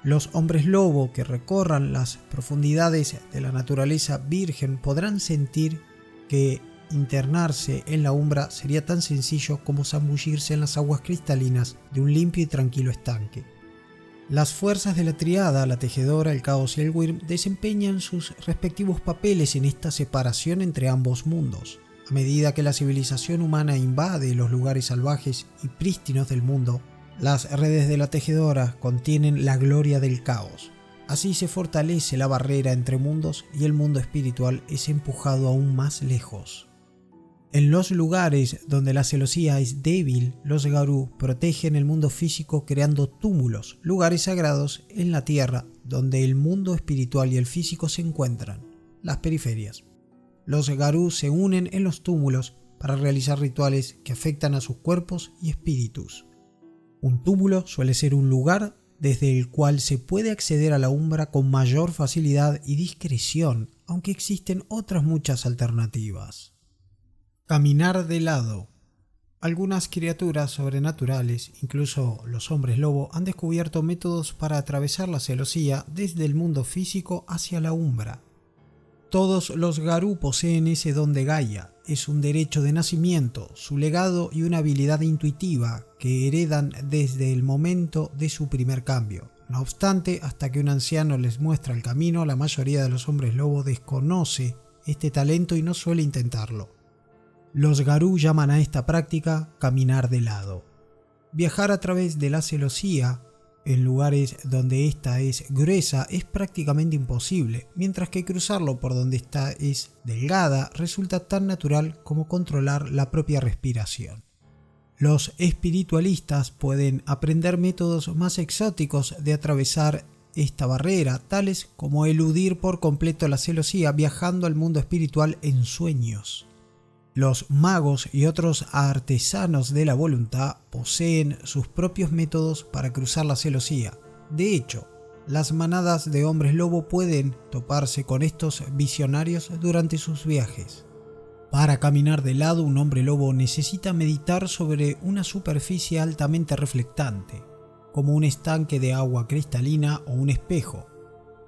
Los hombres lobo que recorran las profundidades de la naturaleza virgen podrán sentir que internarse en la Umbra sería tan sencillo como zambullirse en las aguas cristalinas de un limpio y tranquilo estanque. Las fuerzas de la Triada, la Tejedora, el Caos y el Wyrm desempeñan sus respectivos papeles en esta separación entre ambos mundos. A medida que la civilización humana invade los lugares salvajes y prístinos del mundo, las redes de la Tejedora contienen la gloria del caos. Así se fortalece la barrera entre mundos y el mundo espiritual es empujado aún más lejos. En los lugares donde la celosía es débil, los Garú protegen el mundo físico creando túmulos, lugares sagrados en la tierra donde el mundo espiritual y el físico se encuentran, las periferias. Los Garú se unen en los túmulos para realizar rituales que afectan a sus cuerpos y espíritus. Un túmulo suele ser un lugar desde el cual se puede acceder a la Umbra con mayor facilidad y discreción, aunque existen otras muchas alternativas. Caminar de lado. Algunas criaturas sobrenaturales, incluso los hombres lobo, han descubierto métodos para atravesar la celosía desde el mundo físico hacia la Umbra. Todos los Garú poseen ese don de Gaia, es un derecho de nacimiento, su legado y una habilidad intuitiva que heredan desde el momento de su primer cambio. No obstante, hasta que un anciano les muestra el camino, la mayoría de los hombres lobo desconoce este talento y no suele intentarlo. Los Garú llaman a esta práctica caminar de lado. Viajar a través de la celosía en lugares donde ésta es gruesa es prácticamente imposible, mientras que cruzarlo por donde ésta es delgada resulta tan natural como controlar la propia respiración. Los espiritualistas pueden aprender métodos más exóticos de atravesar esta barrera, tales como eludir por completo la celosía viajando al mundo espiritual en sueños. Los magos y otros artesanos de la voluntad poseen sus propios métodos para cruzar la celosía. De hecho, las manadas de hombres lobo pueden toparse con estos visionarios durante sus viajes. Para caminar de lado, un hombre lobo necesita meditar sobre una superficie altamente reflectante, como un estanque de agua cristalina o un espejo,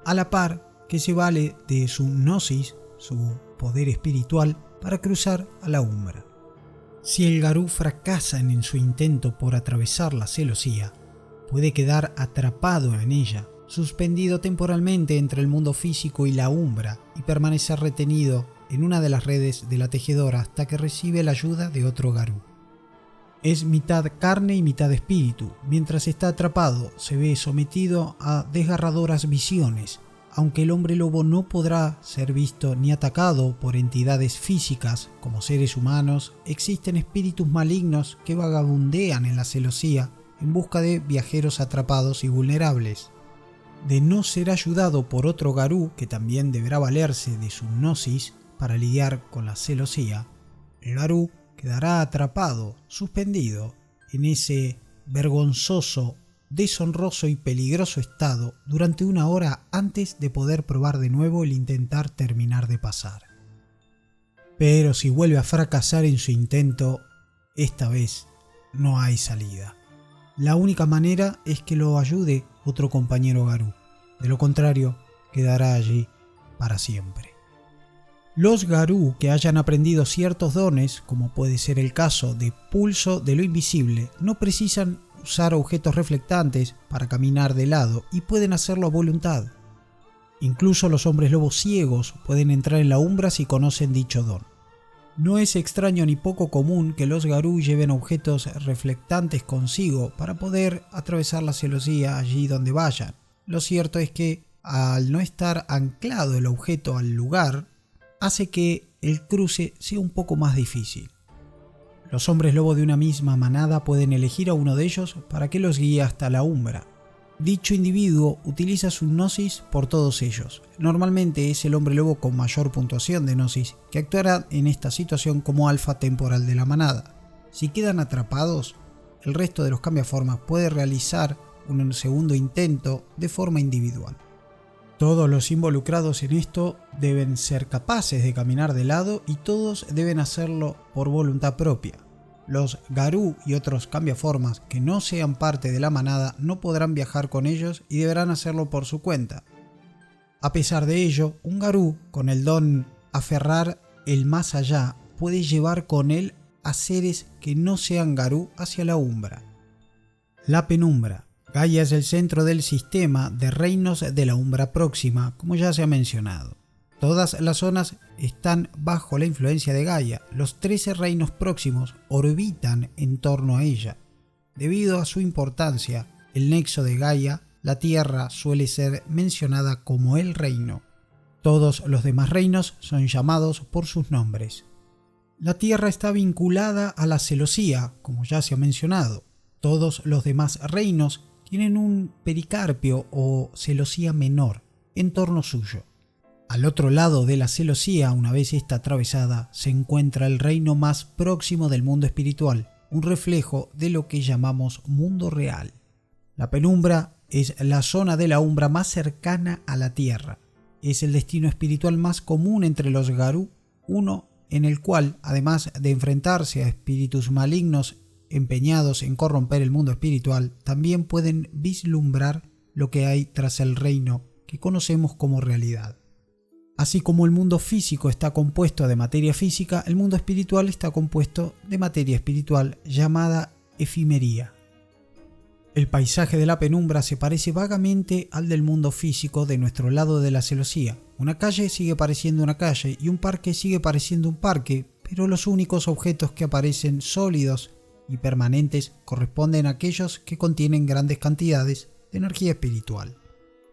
a la par que se vale de su gnosis, su poder espiritual, para cruzar a la Umbra. Si el Garú fracasa en su intento por atravesar la celosía, puede quedar atrapado en ella, suspendido temporalmente entre el mundo físico y la Umbra y permanecer retenido en una de las redes de la tejedora hasta que recibe la ayuda de otro Garú. Es mitad carne y mitad espíritu. Mientras está atrapado, se ve sometido a desgarradoras visiones. Aunque el hombre lobo no podrá ser visto ni atacado por entidades físicas como seres humanos, existen espíritus malignos que vagabundean en la celosía en busca de viajeros atrapados y vulnerables. De no ser ayudado por otro Garú, que también deberá valerse de su gnosis para lidiar con la celosía, el Garú quedará atrapado, suspendido, en ese vergonzoso, deshonroso y peligroso estado durante 1 hora antes de poder probar de nuevo el intentar terminar de pasar. Pero si vuelve a fracasar en su intento, esta vez no hay salida. La única manera es que lo ayude otro compañero Garú. De lo contrario, quedará allí para siempre. Los Garú que hayan aprendido ciertos dones, como puede ser el caso de Pulso de lo Invisible, no precisan usar objetos reflectantes para caminar de lado y pueden hacerlo a voluntad. Incluso los hombres lobos ciegos pueden entrar en la Umbra si conocen dicho don. No es extraño ni poco común que los Garú lleven objetos reflectantes consigo para poder atravesar la celosía allí donde vayan. Lo cierto es que, al no estar anclado el objeto al lugar, hace que el cruce sea un poco más difícil. Los hombres lobo de una misma manada pueden elegir a uno de ellos para que los guíe hasta la Umbra. Dicho individuo utiliza su gnosis por todos ellos. Normalmente es el hombre lobo con mayor puntuación de gnosis que actuará en esta situación como alfa temporal de la manada. Si quedan atrapados, el resto de los cambiaformas puede realizar un segundo intento de forma individual. Todos los involucrados en esto deben ser capaces de caminar de lado y todos deben hacerlo por voluntad propia. Los Garú y otros cambiaformas que no sean parte de la manada no podrán viajar con ellos y deberán hacerlo por su cuenta. A pesar de ello, un Garú con el don aferrar el más allá puede llevar con él a seres que no sean Garú hacia la Umbra. La penumbra. Gaia es el centro del sistema de reinos de la Umbra próxima, como ya se ha mencionado. Todas las zonas están bajo la influencia de Gaia. Los 13 reinos próximos orbitan en torno a ella. Debido a su importancia, el nexo de Gaia, la Tierra suele ser mencionada como el reino. Todos los demás reinos son llamados por sus nombres. La Tierra está vinculada a la celosía, como ya se ha mencionado. Todos los demás reinos tienen un pericarpio o celosía menor en torno suyo. Al otro lado de la celosía, una vez esta atravesada, se encuentra el reino más próximo del mundo espiritual, un reflejo de lo que llamamos mundo real. La penumbra es la zona de la umbra más cercana a la tierra. Es el destino espiritual más común entre los Garú, uno en el cual, además de enfrentarse a espíritus malignos empeñados en corromper el mundo espiritual, también pueden vislumbrar lo que hay tras el reino que conocemos como realidad. Así como el mundo físico está compuesto de materia física, el mundo espiritual está compuesto de materia espiritual llamada efimería. El paisaje de la penumbra se parece vagamente al del mundo físico de nuestro lado de la celosía. Una calle sigue pareciendo una calle y un parque sigue pareciendo un parque, pero los únicos objetos que aparecen sólidos y permanentes corresponden a aquellos que contienen grandes cantidades de energía espiritual.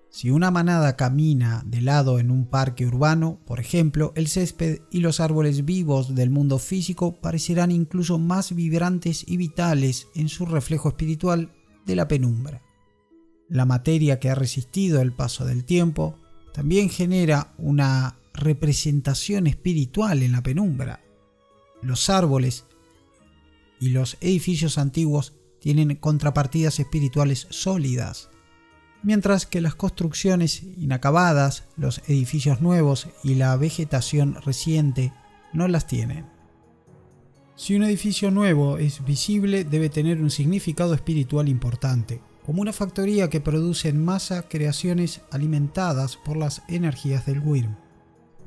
Si una manada camina de lado en un parque urbano, por ejemplo, el césped y los árboles vivos del mundo físico parecerán incluso más vibrantes y vitales en su reflejo espiritual de la penumbra. La materia que ha resistido el paso del tiempo también genera una representación espiritual en la penumbra. Los árboles y los edificios antiguos tienen contrapartidas espirituales sólidas, mientras que las construcciones inacabadas, los edificios nuevos y la vegetación reciente no las tienen. Si un edificio nuevo es visible, debe tener un significado espiritual importante, como una factoría que produce en masa creaciones alimentadas por las energías del Wyrm.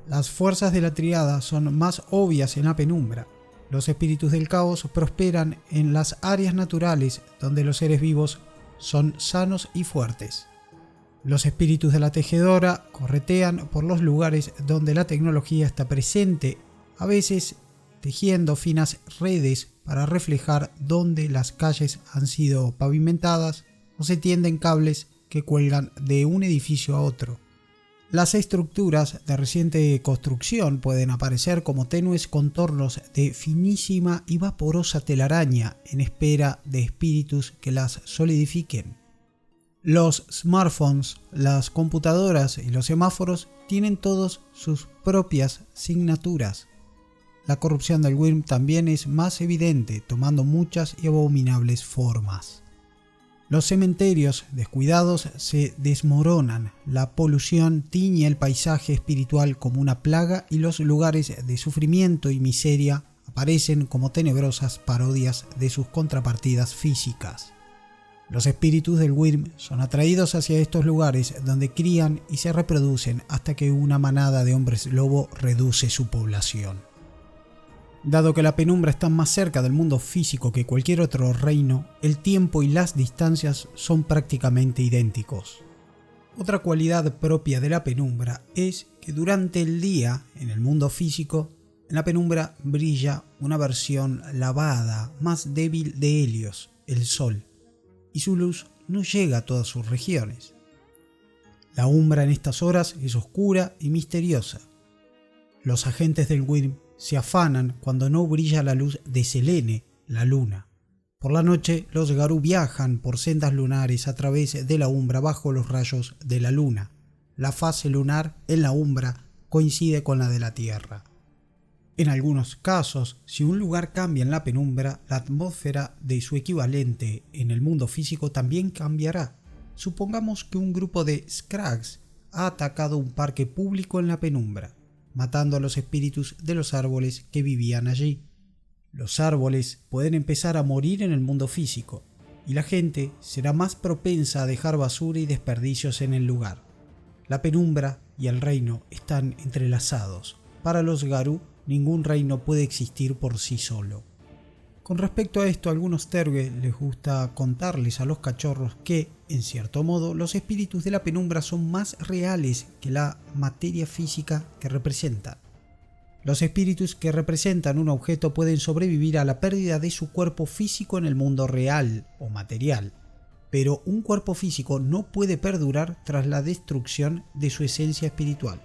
Las fuerzas de la tríada son más obvias en la penumbra. Los espíritus del caos prosperan en las áreas naturales donde los seres vivos son sanos y fuertes. Los espíritus de la tejedora corretean por los lugares donde la tecnología está presente, a veces tejiendo finas redes para reflejar donde las calles han sido pavimentadas o se tienden cables que cuelgan de un edificio a otro. Las estructuras de reciente construcción pueden aparecer como tenues contornos de finísima y vaporosa telaraña en espera de espíritus que las solidifiquen. Los smartphones, las computadoras y los semáforos tienen todos sus propias signaturas. La corrupción del Wyrm también es más evidente, tomando muchas y abominables formas. Los cementerios descuidados se desmoronan, la polución tiñe el paisaje espiritual como una plaga y los lugares de sufrimiento y miseria aparecen como tenebrosas parodias de sus contrapartidas físicas. Los espíritus del Wyrm son atraídos hacia estos lugares donde crían y se reproducen hasta que una manada de hombres lobo reduce su población. Dado que la penumbra está más cerca del mundo físico que cualquier otro reino, el tiempo y las distancias son prácticamente idénticos. Otra cualidad propia de la penumbra es que durante el día, en el mundo físico, en la penumbra brilla una versión lavada, más débil de Helios, el Sol, y su luz no llega a todas sus regiones. La umbra en estas horas es oscura y misteriosa. Los agentes del Wyrm se afanan cuando no brilla la luz de Selene, la luna. Por la noche, los Garú viajan por sendas lunares a través de la umbra bajo los rayos de la luna. La fase lunar en la umbra coincide con la de la Tierra. En algunos casos, si un lugar cambia en la penumbra, la atmósfera de su equivalente en el mundo físico también cambiará. Supongamos que un grupo de Skrags ha atacado un parque público en la penumbra, matando a los espíritus de los árboles que vivían allí. Los árboles pueden empezar a morir en el mundo físico, y la gente será más propensa a dejar basura y desperdicios en el lugar. La penumbra y el reino están entrelazados. Para los Garú, ningún reino puede existir por sí solo. Con respecto a esto, a algunos Tergue les gusta contarles a los cachorros que, en cierto modo, los espíritus de la penumbra son más reales que la materia física que representan. Los espíritus que representan un objeto pueden sobrevivir a la pérdida de su cuerpo físico en el mundo real o material, pero un cuerpo físico no puede perdurar tras la destrucción de su esencia espiritual.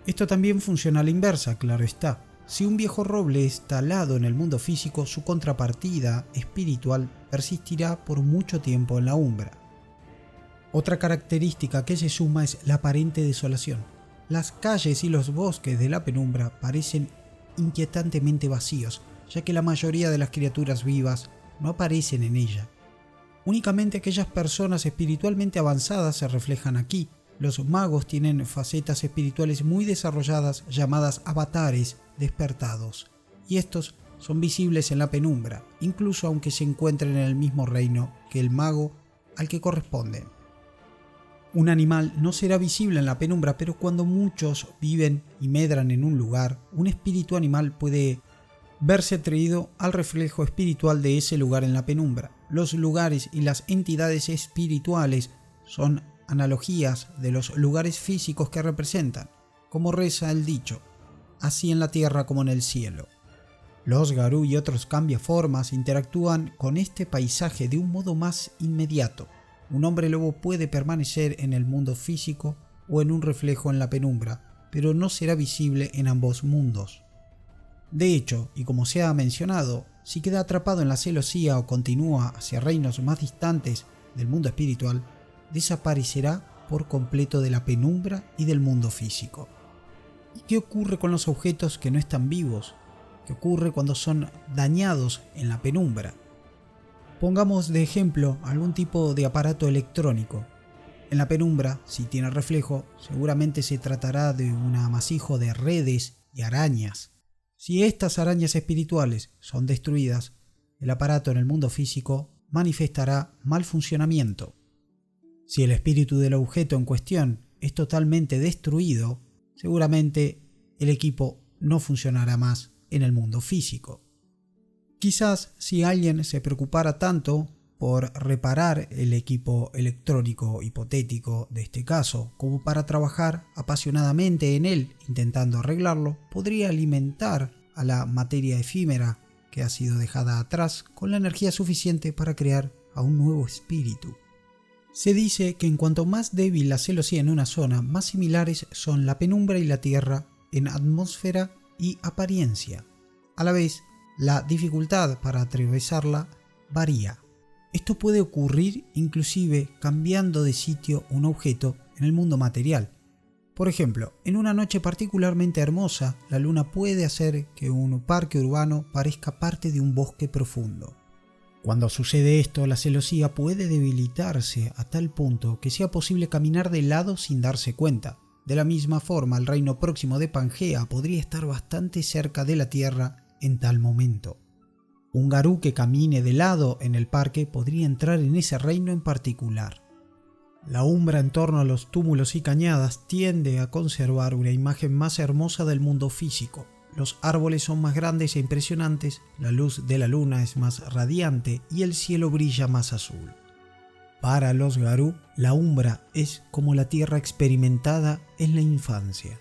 Esto también funciona a la inversa, claro está. Si un viejo roble es talado en el mundo físico, su contrapartida espiritual persistirá por mucho tiempo en la umbra. Otra característica que se suma es la aparente desolación. Las calles y los bosques de la penumbra parecen inquietantemente vacíos, ya que la mayoría de las criaturas vivas no aparecen en ella. Únicamente aquellas personas espiritualmente avanzadas se reflejan aquí. Los magos tienen facetas espirituales muy desarrolladas llamadas avatares despertados, y estos son visibles en la penumbra, incluso aunque se encuentren en el mismo reino que el mago al que corresponden. Un animal no será visible en la penumbra, pero cuando muchos viven y medran en un lugar, un espíritu animal puede verse atraído al reflejo espiritual de ese lugar en la penumbra. Los lugares y las entidades espirituales son analogías de los lugares físicos que representan, como reza el dicho, así en la tierra como en el cielo. Los Garú y otros cambiaformas interactúan con este paisaje de un modo más inmediato. Un hombre lobo puede permanecer en el mundo físico o en un reflejo en la penumbra, pero no será visible en ambos mundos. De hecho, y como se ha mencionado, si queda atrapado en la celosía o continúa hacia reinos más distantes del mundo espiritual, desaparecerá por completo de la penumbra y del mundo físico. ¿Y qué ocurre con los objetos que no están vivos? ¿Qué ocurre cuando son dañados en la penumbra? Pongamos de ejemplo algún tipo de aparato electrónico. En la penumbra, si tiene reflejo, seguramente se tratará de un amasijo de redes y arañas. Si estas arañas espirituales son destruidas, el aparato en el mundo físico manifestará mal funcionamiento. Si el espíritu del objeto en cuestión es totalmente destruido, seguramente el equipo no funcionará más en el mundo físico. Quizás si alguien se preocupara tanto por reparar el equipo electrónico hipotético de este caso, como para trabajar apasionadamente en él intentando arreglarlo, podría alimentar a la materia efímera que ha sido dejada atrás con la energía suficiente para crear a un nuevo espíritu. Se dice que en cuanto más débil la celosía en una zona, más similares son la penumbra y la tierra en atmósfera y apariencia. A la vez, la dificultad para atravesarla varía. Esto puede ocurrir inclusive cambiando de sitio un objeto en el mundo material. Por ejemplo, en una noche particularmente hermosa, la luna puede hacer que un parque urbano parezca parte de un bosque profundo. Cuando sucede esto, la celosía puede debilitarse a tal punto que sea posible caminar de lado sin darse cuenta. De la misma forma, el reino próximo de Pangea podría estar bastante cerca de la Tierra en tal momento. Un Garú que camine de lado en el parque podría entrar en ese reino en particular. La umbra en torno a los túmulos y cañadas tiende a conservar una imagen más hermosa del mundo físico. Los árboles son más grandes e impresionantes, la luz de la luna es más radiante y el cielo brilla más azul. Para los Garú, la umbra es como la tierra experimentada en la infancia.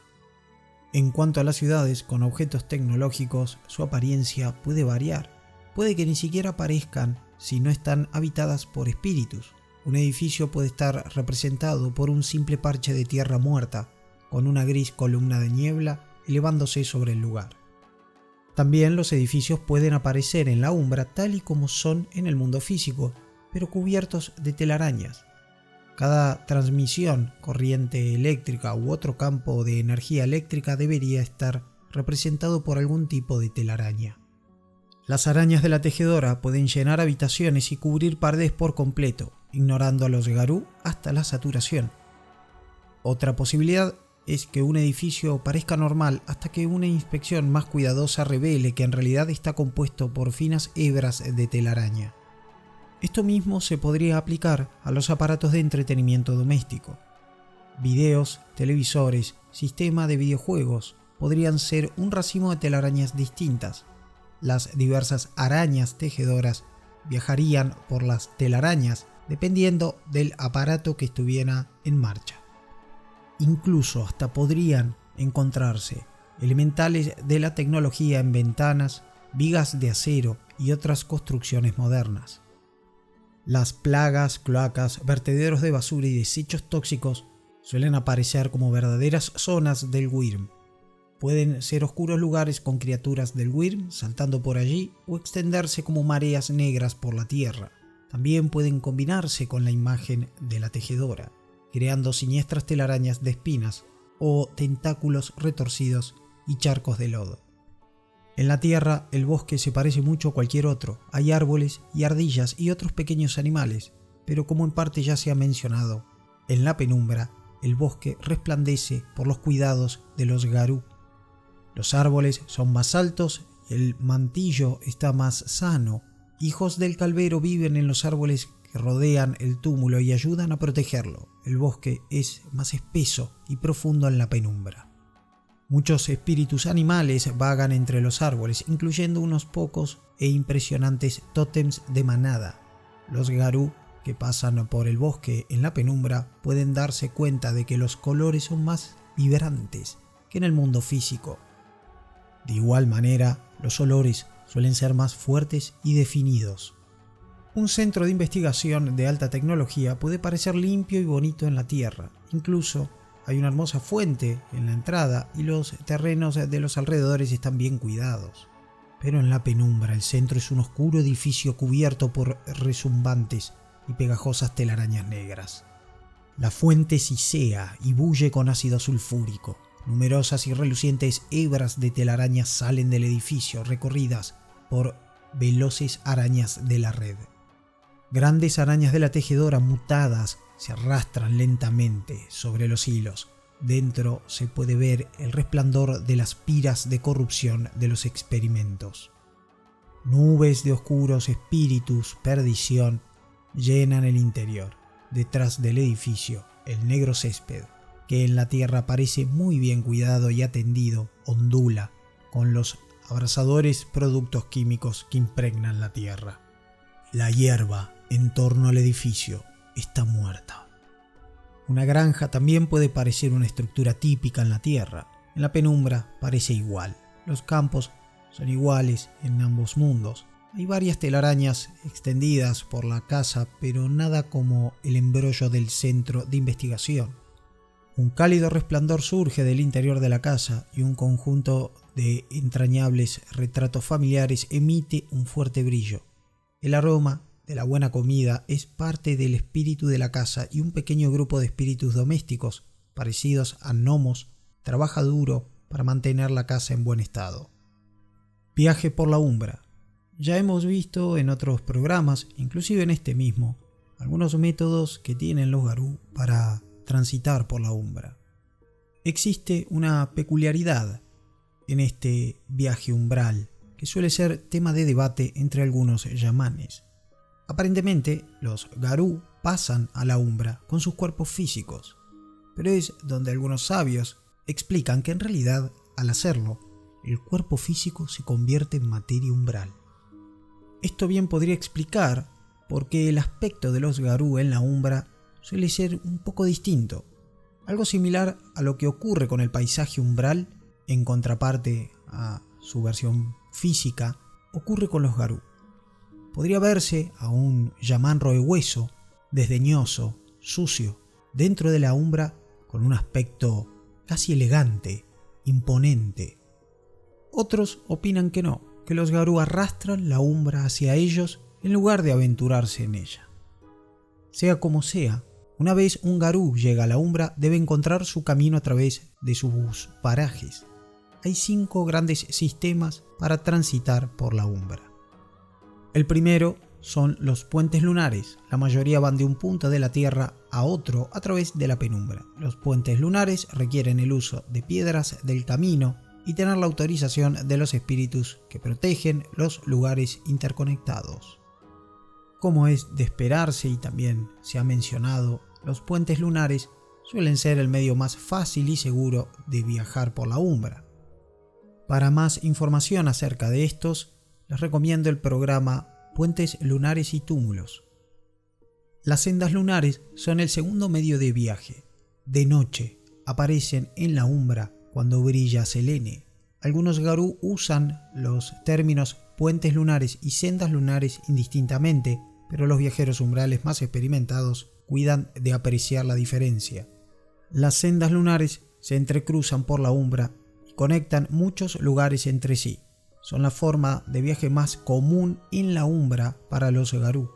En cuanto a las ciudades con objetos tecnológicos, su apariencia puede variar. Puede que ni siquiera aparezcan si no están habitadas por espíritus. Un edificio puede estar representado por un simple parche de tierra muerta, con una gris columna de niebla elevándose sobre el lugar. También los edificios pueden aparecer en la umbra tal y como son en el mundo físico, pero cubiertos de telarañas. Cada transmisión, corriente eléctrica u otro campo de energía eléctrica debería estar representado por algún tipo de telaraña. Las arañas de la tejedora pueden llenar habitaciones y cubrir paredes por completo, ignorando a los Garú hasta la saturación. Otra posibilidad es que un edificio parezca normal hasta que una inspección más cuidadosa revele que en realidad está compuesto por finas hebras de telaraña. Esto mismo se podría aplicar a los aparatos de entretenimiento doméstico. Videos, televisores, sistema de videojuegos podrían ser un racimo de telarañas distintas. Las diversas arañas tejedoras viajarían por las telarañas dependiendo del aparato que estuviera en marcha. Incluso hasta podrían encontrarse elementales de la tecnología en ventanas, vigas de acero y otras construcciones modernas. Las plagas, cloacas, vertederos de basura y desechos tóxicos suelen aparecer como verdaderas zonas del Wyrm. Pueden ser oscuros lugares con criaturas del Wyrm saltando por allí o extenderse como mareas negras por la tierra. También pueden combinarse con la imagen de la tejedora, creando siniestras telarañas de espinas o tentáculos retorcidos y charcos de lodo. En la tierra el bosque se parece mucho a cualquier otro. Hay árboles y ardillas y otros pequeños animales, pero como en parte ya se ha mencionado, en la penumbra el bosque resplandece por los cuidados de los garú. Los árboles son más altos y el mantillo está más sano. Hijos del Calvero viven en los árboles que rodean el túmulo y ayudan a protegerlo. El bosque es más espeso y profundo en la penumbra. Muchos espíritus animales vagan entre los árboles, incluyendo unos pocos e impresionantes tótems de manada. Los garú que pasan por el bosque en la penumbra pueden darse cuenta de que los colores son más vibrantes que en el mundo físico. De igual manera, los olores suelen ser más fuertes y definidos. Un centro de investigación de alta tecnología puede parecer limpio y bonito en la Tierra. Incluso hay una hermosa fuente en la entrada y los terrenos de los alrededores están bien cuidados. Pero en la penumbra el centro es un oscuro edificio cubierto por rezumbantes y pegajosas telarañas negras. La fuente sisea y bulle con ácido sulfúrico. Numerosas y relucientes hebras de telarañas salen del edificio, recorridas por veloces arañas de la red. Grandes arañas de la tejedora mutadas se arrastran lentamente sobre los hilos. Dentro se puede ver el resplandor de las piras de corrupción de los experimentos. Nubes de oscuros espíritus, perdición, llenan el interior. Detrás del edificio, el negro césped, que en la tierra parece muy bien cuidado y atendido, ondula con los abrasadores productos químicos que impregnan la tierra. La hierba en torno al edificio está muerta. Una granja también puede parecer una estructura típica en la tierra. En la penumbra parece igual. Los campos son iguales en ambos mundos. Hay varias telarañas extendidas por la casa, pero nada como el embrollo del centro de investigación. Un cálido resplandor surge del interior de la casa y un conjunto de entrañables retratos familiares emite un fuerte brillo. El aroma de la buena comida es parte del espíritu de la casa y un pequeño grupo de espíritus domésticos, parecidos a gnomos, trabaja duro para mantener la casa en buen estado. Viaje por la umbra. Ya hemos visto en otros programas, inclusive en este mismo, algunos métodos que tienen los garú para transitar por la umbra. Existe una peculiaridad en este viaje umbral que suele ser tema de debate entre algunos yamanes. Aparentemente, los garú pasan a la umbra con sus cuerpos físicos, pero es donde algunos sabios explican que en realidad, al hacerlo, el cuerpo físico se convierte en materia umbral. Esto bien podría explicar por qué el aspecto de los garú en la umbra suele ser un poco distinto, algo similar a lo que ocurre con el paisaje umbral, en contraparte a su versión física, ocurre con los garú. Podría verse a un yamán roehueso, desdeñoso, sucio, dentro de la umbra con un aspecto casi elegante, imponente. Otros opinan que no, que los garú arrastran la umbra hacia ellos en lugar de aventurarse en ella. Sea como sea, una vez un garú llega a la umbra, debe encontrar su camino a través de sus parajes. Hay 5 grandes sistemas para transitar por la umbra. El primero son los puentes lunares. La mayoría van de un punto de la Tierra a otro a través de la penumbra. Los puentes lunares requieren el uso de piedras del camino y tener la autorización de los espíritus que protegen los lugares interconectados. Como es de esperarse y también se ha mencionado, los puentes lunares suelen ser el medio más fácil y seguro de viajar por la umbra. Para más información acerca de estos, les recomiendo el programa Puentes Lunares y Túmulos. Las sendas lunares son el segundo medio de viaje. De noche aparecen en la umbra cuando brilla Selene. Algunos garú usan los términos puentes lunares y sendas lunares indistintamente, pero los viajeros umbrales más experimentados cuidan de apreciar la diferencia. Las sendas lunares se entrecruzan por la umbra y conectan muchos lugares entre sí. Son la forma de viaje más común en la umbra para los garú.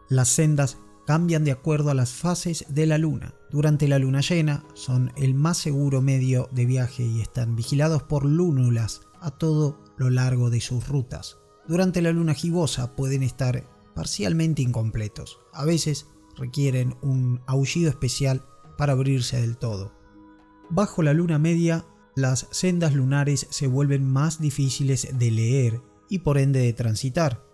Las sendas cambian de acuerdo a las fases de la luna. Durante la luna llena son el más seguro medio de viaje y están vigilados por lúnulas a todo lo largo de sus rutas. Durante la luna gibosa pueden estar parcialmente incompletos. A veces requieren un aullido especial para abrirse del todo. Bajo la luna media, las sendas lunares se vuelven más difíciles de leer y por ende de transitar.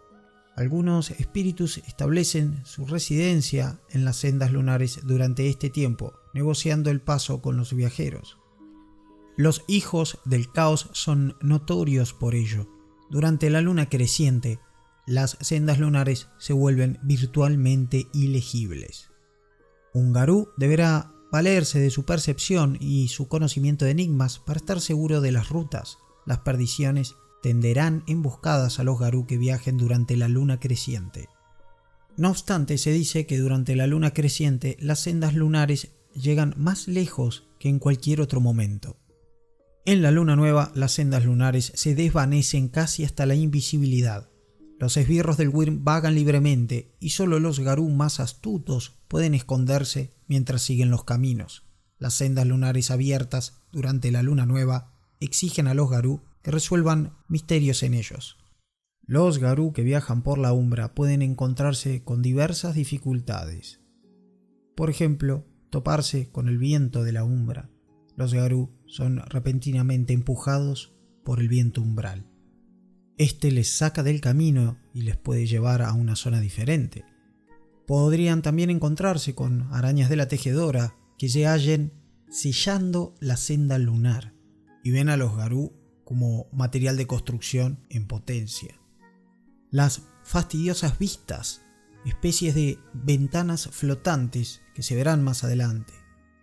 Algunos espíritus establecen su residencia en las sendas lunares durante este tiempo, negociando el paso con los viajeros. Los hijos del caos son notorios por ello. Durante la luna creciente, las sendas lunares se vuelven virtualmente ilegibles. Un garú deberá valerse de su percepción y su conocimiento de enigmas para estar seguro de las rutas. Las perdiciones tenderán emboscadas a los garú que viajen durante la luna creciente. No obstante, se dice que durante la luna creciente las sendas lunares llegan más lejos que en cualquier otro momento. En la luna nueva, las sendas lunares se desvanecen casi hasta la invisibilidad. Los esbirros del Wyrm vagan libremente y solo los garú más astutos pueden esconderse mientras siguen los caminos. Las sendas lunares abiertas durante la luna nueva exigen a los garú que resuelvan misterios en ellos. Los garú que viajan por la umbra pueden encontrarse con diversas dificultades. Por ejemplo, toparse con el viento de la umbra. Los garú son repentinamente empujados por el viento umbral. Este les saca del camino y les puede llevar a una zona diferente. Podrían también encontrarse con arañas de la tejedora que se hallen sellando la senda lunar y ven a los garú como material de construcción en potencia. Las fastidiosas vistas, especies de ventanas flotantes que se verán más adelante,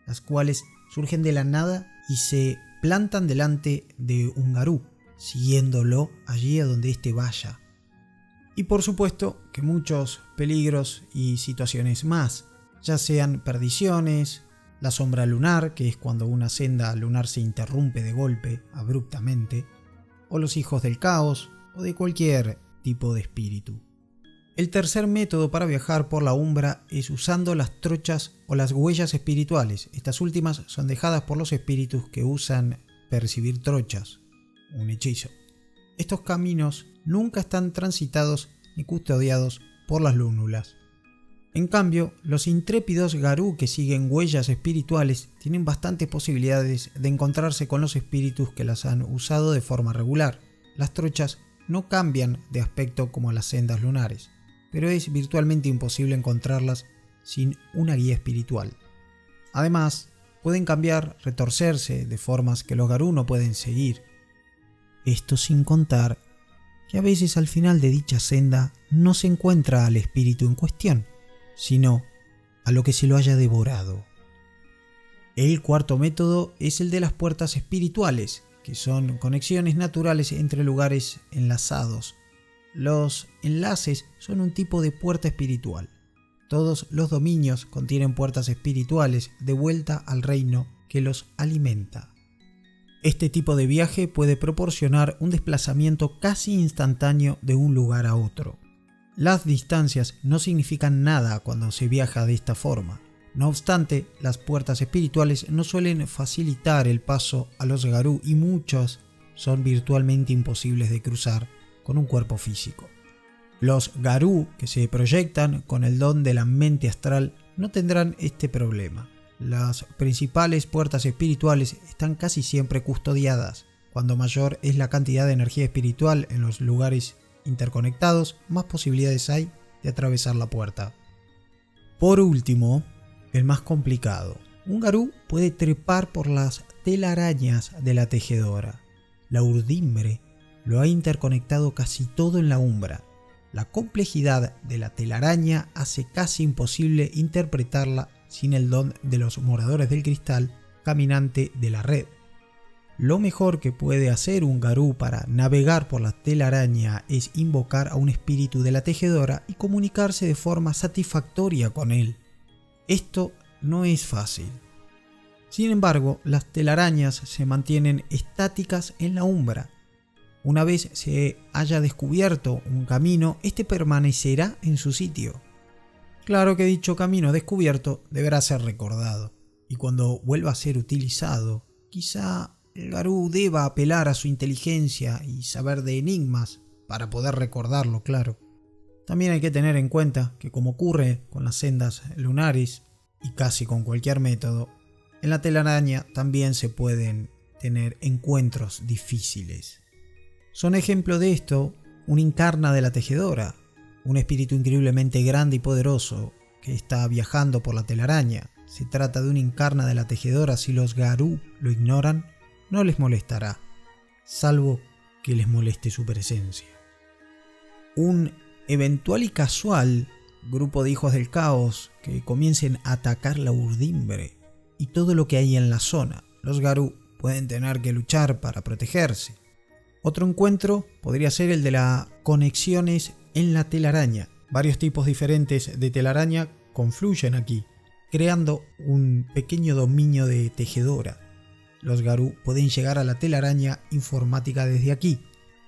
las cuales surgen de la nada y se plantan delante de un garú, siguiéndolo allí a donde éste vaya. Y por supuesto que muchos peligros y situaciones más, ya sean perdiciones, la sombra lunar, que es cuando una senda lunar se interrumpe de golpe, abruptamente, o los hijos del caos, o de cualquier tipo de espíritu. El tercer método para viajar por la umbra es usando las trochas o las huellas espirituales. Estas últimas son dejadas por los espíritus que usan percibir trochas, un hechizo. Estos caminos nunca están transitados ni custodiados por las lúnulas. En cambio, los intrépidos garú que siguen huellas espirituales tienen bastantes posibilidades de encontrarse con los espíritus que las han usado de forma regular. Las trochas no cambian de aspecto como las sendas lunares, pero es virtualmente imposible encontrarlas sin una guía espiritual. Además, pueden cambiar, retorcerse de formas que los garú no pueden seguir. Esto sin contar que a veces al final de dicha senda no se encuentra al espíritu en cuestión, sino a lo que se lo haya devorado. El cuarto método es el de las puertas espirituales, que son conexiones naturales entre lugares enlazados. Los enlaces son un tipo de puerta espiritual. Todos los dominios contienen puertas espirituales de vuelta al reino que los alimenta. Este tipo de viaje puede proporcionar un desplazamiento casi instantáneo de un lugar a otro. Las distancias no significan nada cuando se viaja de esta forma. No obstante, las puertas espirituales no suelen facilitar el paso a los garú y muchos son virtualmente imposibles de cruzar con un cuerpo físico. Los garú que se proyectan con el don de la mente astral no tendrán este problema. Las principales puertas espirituales están casi siempre custodiadas. Cuando mayor es la cantidad de energía espiritual en los lugares interconectados, más posibilidades hay de atravesar la puerta. Por último, el más complicado. Un garú puede trepar por las telarañas de la tejedora. La urdimbre lo ha interconectado casi todo en la umbra. La complejidad de la telaraña hace casi imposible interpretarla sin el don de los moradores del cristal caminante de la red. Lo mejor que puede hacer un garú para navegar por la telaraña es invocar a un espíritu de la tejedora y comunicarse de forma satisfactoria con él. Esto no es fácil. Sin embargo, las telarañas se mantienen estáticas en la umbra. Una vez se haya descubierto un camino, este permanecerá en su sitio. Claro que dicho camino descubierto deberá ser recordado, y cuando vuelva a ser utilizado, quizá el Garú deba apelar a su inteligencia y saber de enigmas para poder recordarlo, claro. También hay que tener en cuenta que, como ocurre con las sendas lunares y casi con cualquier método, en la telaraña también se pueden tener encuentros difíciles. Son ejemplo de esto un Incarna de la Tejedora, un espíritu increíblemente grande y poderoso que está viajando por la telaraña. Se trata de un Incarna de la Tejedora. Si los Garú lo ignoran, no les molestará, salvo que les moleste su presencia. Un eventual y casual grupo de hijos del caos que comiencen a atacar la urdimbre y todo lo que hay en la zona. Los Garú pueden tener que luchar para protegerse. Otro encuentro podría ser el de las conexiones en la telaraña. Varios tipos diferentes de telaraña confluyen aquí, creando un pequeño dominio de tejedora. Los Garú pueden llegar a la telaraña informática desde aquí.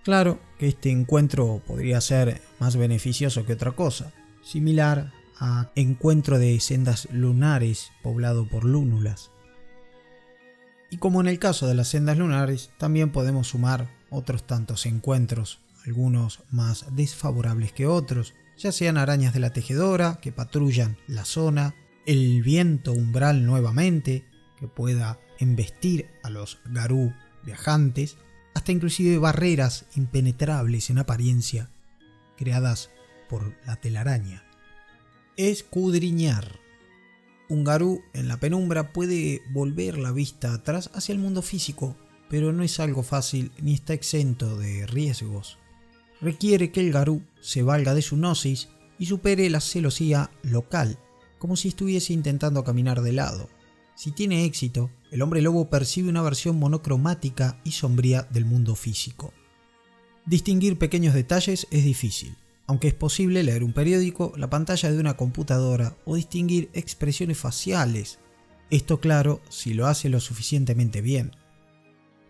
Claro que este encuentro podría ser más beneficioso que otra cosa, similar a encuentro de sendas lunares poblado por lúnulas. Y como en el caso de las sendas lunares, también podemos sumar otros tantos encuentros, algunos más desfavorables que otros, ya sean arañas de la tejedora que patrullan la zona, el viento umbral nuevamente que pueda embestir a los Garú viajantes, hasta inclusive barreras impenetrables en apariencia creadas por la telaraña. Escudriñar. Un Garú en la penumbra puede volver la vista atrás hacia el mundo físico, pero no es algo fácil ni está exento de riesgos. Requiere que el Garú se valga de su gnosis y supere la celosía local, como si estuviese intentando caminar de lado. Si tiene éxito, el hombre lobo percibe una versión monocromática y sombría del mundo físico. Distinguir pequeños detalles es difícil, aunque es posible leer un periódico, la pantalla de una computadora o distinguir expresiones faciales. Esto claro, si lo hace lo suficientemente bien.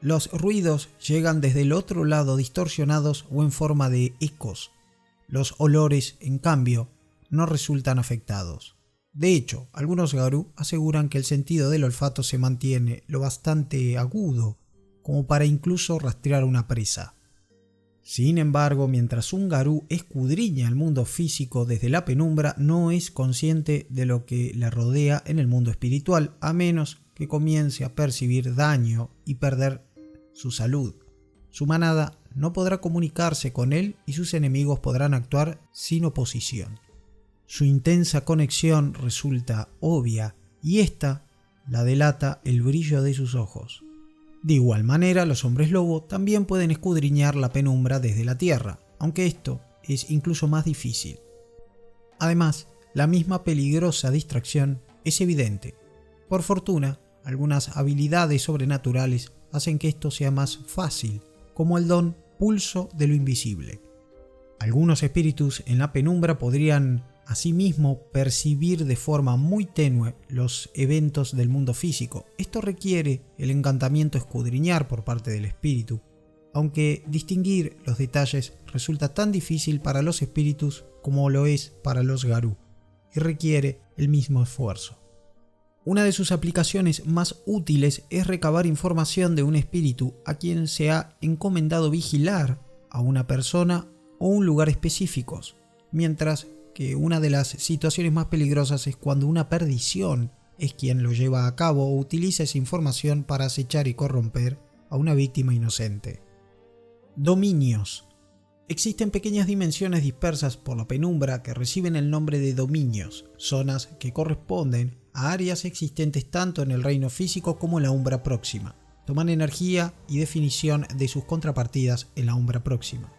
Los ruidos llegan desde el otro lado distorsionados o en forma de ecos. Los olores, en cambio, no resultan afectados. De hecho, algunos Garú aseguran que el sentido del olfato se mantiene lo bastante agudo como para incluso rastrear una presa. Sin embargo, mientras un Garú escudriña el mundo físico desde la penumbra, no es consciente de lo que le rodea en el mundo espiritual, a menos que comience a percibir daño y perder su salud. Su manada no podrá comunicarse con él y sus enemigos podrán actuar sin oposición. Su intensa conexión resulta obvia y esta la delata el brillo de sus ojos. De igual manera, los hombres lobo también pueden escudriñar la penumbra desde la tierra, aunque esto es incluso más difícil. Además, la misma peligrosa distracción es evidente. Por fortuna, algunas habilidades sobrenaturales hacen que esto sea más fácil, como el don pulso de lo invisible. Algunos espíritus en la penumbra podrían asimismo percibir de forma muy tenue los eventos del mundo físico. Esto requiere el encantamiento escudriñar por parte del espíritu, aunque distinguir los detalles resulta tan difícil para los espíritus como lo es para los Garú, y requiere el mismo esfuerzo. Una de sus aplicaciones más útiles es recabar información de un espíritu a quien se ha encomendado vigilar a una persona o un lugar específicos, mientras que una de las situaciones más peligrosas es cuando una perdición es quien lo lleva a cabo o utiliza esa información para acechar y corromper a una víctima inocente. Dominios. Existen pequeñas dimensiones dispersas por la penumbra que reciben el nombre de dominios, zonas que corresponden a áreas existentes tanto en el reino físico como en la umbra próxima. Toman energía y definición de sus contrapartidas en la umbra próxima.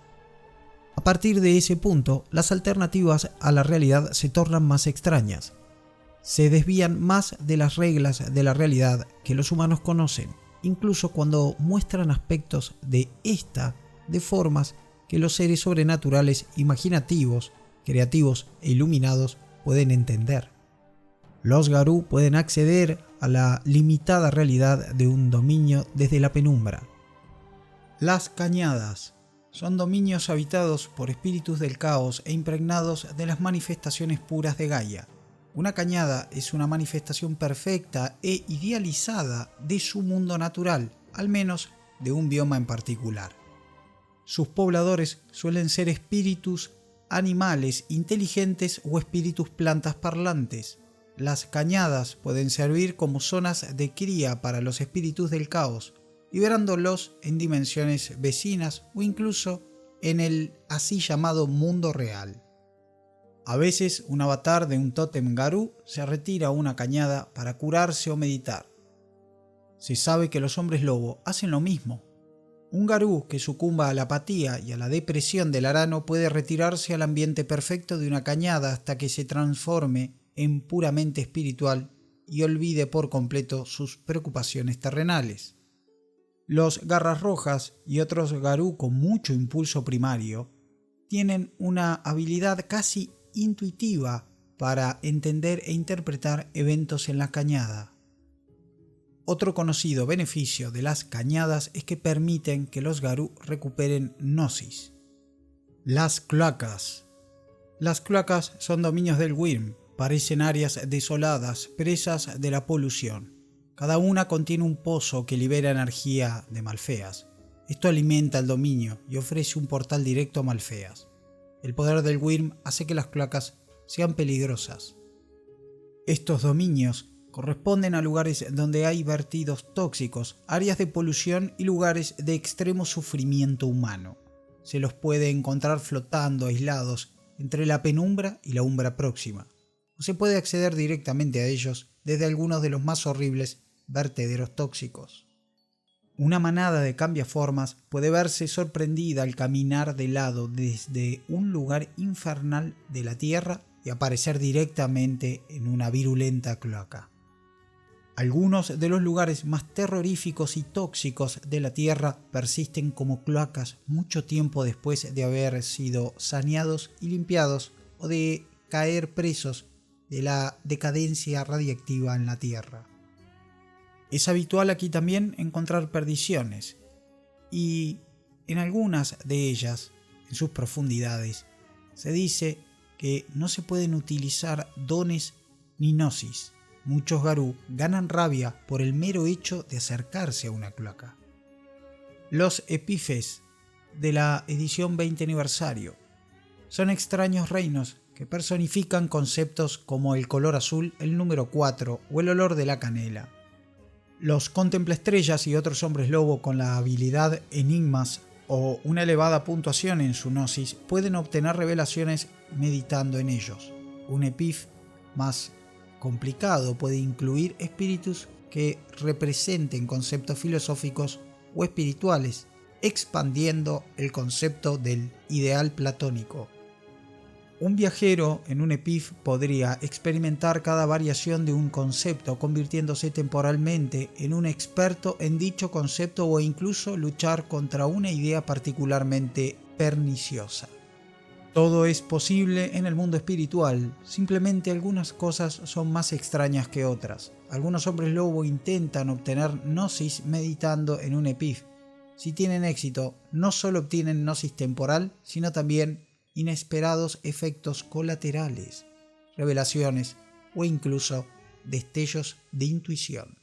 A partir de ese punto, las alternativas a la realidad se tornan más extrañas. Se desvían más de las reglas de la realidad que los humanos conocen, incluso cuando muestran aspectos de esta de formas que los seres sobrenaturales imaginativos, creativos e iluminados pueden entender. Los Garú pueden acceder a la limitada realidad de un dominio desde la penumbra. Las cañadas son dominios habitados por espíritus del caos e impregnados de las manifestaciones puras de Gaia. Una cañada es una manifestación perfecta e idealizada de su mundo natural, al menos de un bioma en particular. Sus pobladores suelen ser espíritus animales inteligentes o espíritus plantas parlantes. Las cañadas pueden servir como zonas de cría para los espíritus del caos, liberándolos en dimensiones vecinas o incluso en el así llamado mundo real. A veces un avatar de un tótem Garú se retira a una cañada para curarse o meditar. Se sabe que los hombres lobo hacen lo mismo. Un Garú que sucumba a la apatía y a la depresión del arano puede retirarse al ambiente perfecto de una cañada hasta que se transforme en puramente espiritual y olvide por completo sus preocupaciones terrenales. Los garras rojas y otros Garú con mucho impulso primario tienen una habilidad casi intuitiva para entender e interpretar eventos en la cañada. Otro conocido beneficio de las cañadas es que permiten que los Garú recuperen gnosis. Las cloacas. Las cloacas son dominios del Wyrm, parecen áreas desoladas, presas de la polución. Cada una contiene un pozo que libera energía de Malfeas. Esto alimenta el dominio y ofrece un portal directo a Malfeas. El poder del Wyrm hace que las cloacas sean peligrosas. Estos dominios corresponden a lugares donde hay vertidos tóxicos, áreas de polución y lugares de extremo sufrimiento humano. Se los puede encontrar flotando aislados entre la penumbra y la umbra próxima, o se puede acceder directamente a ellos desde algunos de los más horribles vertederos tóxicos. Una manada de cambiaformas puede verse sorprendida al caminar de lado desde un lugar infernal de la tierra y aparecer directamente en una virulenta cloaca. Algunos de los lugares más terroríficos y tóxicos de la Tierra persisten como cloacas mucho tiempo después de haber sido saneados y limpiados o de caer presos de la decadencia radiactiva en la Tierra. Es habitual aquí también encontrar perdiciones, y en algunas de ellas, en sus profundidades, se dice que no se pueden utilizar dones ni gnosis. Muchos Garú ganan rabia por el mero hecho de acercarse a una cloaca. Los epífes de la edición 20 aniversario son extraños reinos que personifican conceptos como el color azul, el número 4 o el olor de la canela. Los contemplaestrellas y otros hombres lobo con la habilidad enigmas o una elevada puntuación en su gnosis pueden obtener revelaciones meditando en ellos. Un epif más complicado puede incluir espíritus que representen conceptos filosóficos o espirituales, expandiendo el concepto del ideal platónico. Un viajero en un epif podría experimentar cada variación de un concepto, convirtiéndose temporalmente en un experto en dicho concepto o incluso luchar contra una idea particularmente perniciosa. Todo es posible en el mundo espiritual, simplemente algunas cosas son más extrañas que otras. Algunos hombres lobo intentan obtener gnosis meditando en un epif. Si tienen éxito, no solo obtienen gnosis temporal, sino también inesperados efectos colaterales, revelaciones o incluso destellos de intuición.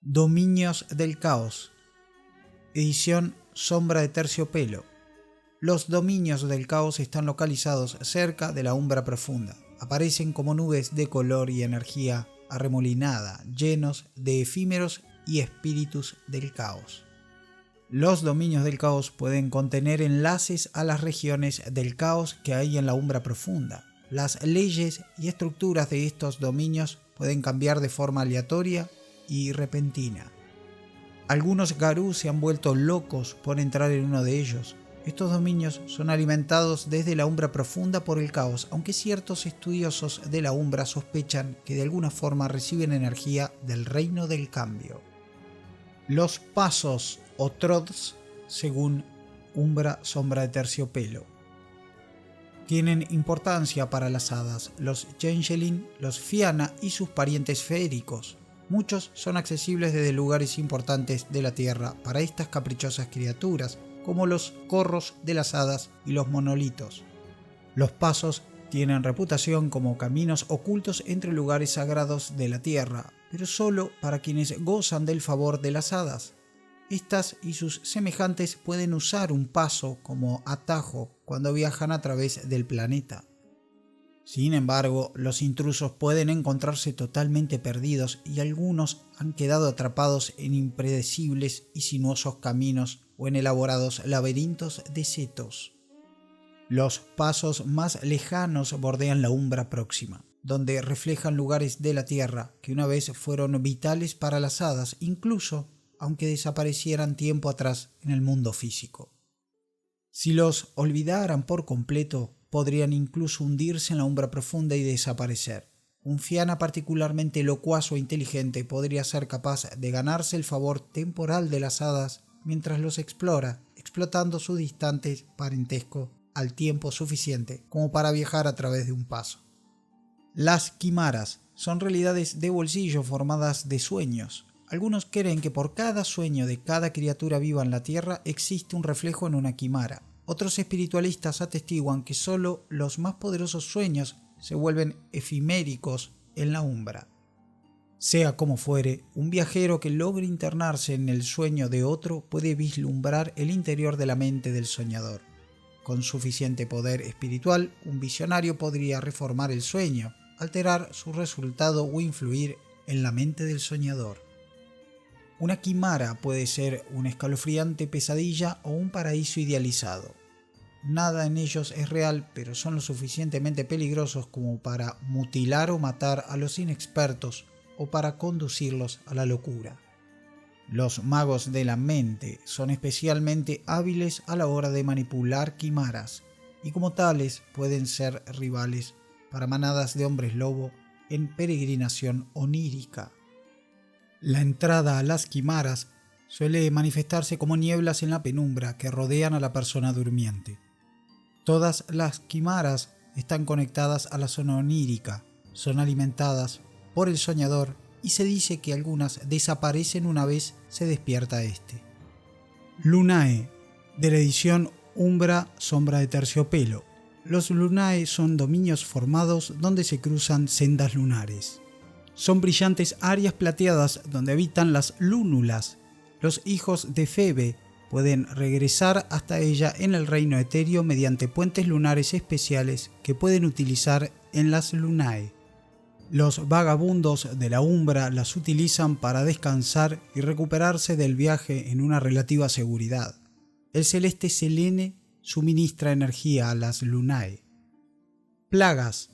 Dominios del caos. Edición Sombra de Terciopelo. Los dominios del caos están localizados cerca de la umbra profunda. Aparecen como nubes de color y energía arremolinada, llenos de efímeros y espíritus del caos. Los dominios del caos pueden contener enlaces a las regiones del caos que hay en la umbra profunda. Las leyes y estructuras de estos dominios pueden cambiar de forma aleatoria y repentina. Algunos Garú se han vuelto locos por entrar en uno de ellos. Estos dominios son alimentados desde la umbra profunda por el caos, aunque ciertos estudiosos de la umbra sospechan que de alguna forma reciben energía del reino del cambio. Los pasos o trods, según Umbra Sombra de Terciopelo, tienen importancia para las hadas, los Changeling, los Fianna y sus parientes feéricos. Muchos son accesibles desde lugares importantes de la Tierra para estas caprichosas criaturas. como los corros de las hadas y los monolitos. Los pasos tienen reputación como caminos ocultos entre lugares sagrados de la tierra, pero solo para quienes gozan del favor de las hadas. Estas y sus semejantes pueden usar un paso como atajo cuando viajan a través del planeta. Sin embargo, los intrusos pueden encontrarse totalmente perdidos y algunos han quedado atrapados en impredecibles y sinuosos caminos o en elaborados laberintos de setos. Los pasos más lejanos bordean la umbra próxima, donde reflejan lugares de la Tierra que una vez fueron vitales para las hadas, incluso aunque desaparecieran tiempo atrás en el mundo físico. Si los olvidaran por completo, podrían incluso hundirse en la umbra profunda y desaparecer. Un Fiana particularmente locuaz o inteligente podría ser capaz de ganarse el favor temporal de las hadas mientras los explora, explotando su distante parentesco al tiempo suficiente como para viajar a través de un paso. Las quimaras son realidades de bolsillo formadas de sueños. Algunos creen que por cada sueño de cada criatura viva en la Tierra existe un reflejo en una quimara. Otros espiritualistas atestiguan que solo los más poderosos sueños se vuelven efiméricos en la umbra. Sea como fuere, un viajero que logre internarse en el sueño de otro puede vislumbrar el interior de la mente del soñador. Con suficiente poder espiritual, un visionario podría reformar el sueño, alterar su resultado o influir en la mente del soñador. Una quimara puede ser una escalofriante pesadilla o un paraíso idealizado. Nada en ellos es real, pero son lo suficientemente peligrosos como para mutilar o matar a los inexpertos o para conducirlos a la locura. Los magos de la mente son especialmente hábiles a la hora de manipular quimaras y como tales pueden ser rivales para manadas de hombres lobo en peregrinación onírica. La entrada a las quimaras suele manifestarse como nieblas en la penumbra que rodean a la persona durmiente. Todas las quimaras están conectadas a la zona onírica, son alimentadas por el soñador y se dice que algunas desaparecen una vez se despierta este. Lunae, de la edición Umbra Sombra de Terciopelo. Los lunae son dominios formados donde se cruzan sendas lunares. Son brillantes áreas plateadas donde habitan las lúnulas. Los hijos de Febe pueden regresar hasta ella en el reino etéreo mediante puentes lunares especiales que pueden utilizar en las lunae. Los vagabundos de la umbra las utilizan para descansar y recuperarse del viaje en una relativa seguridad. El celeste Selene suministra energía a las lunae. Plagas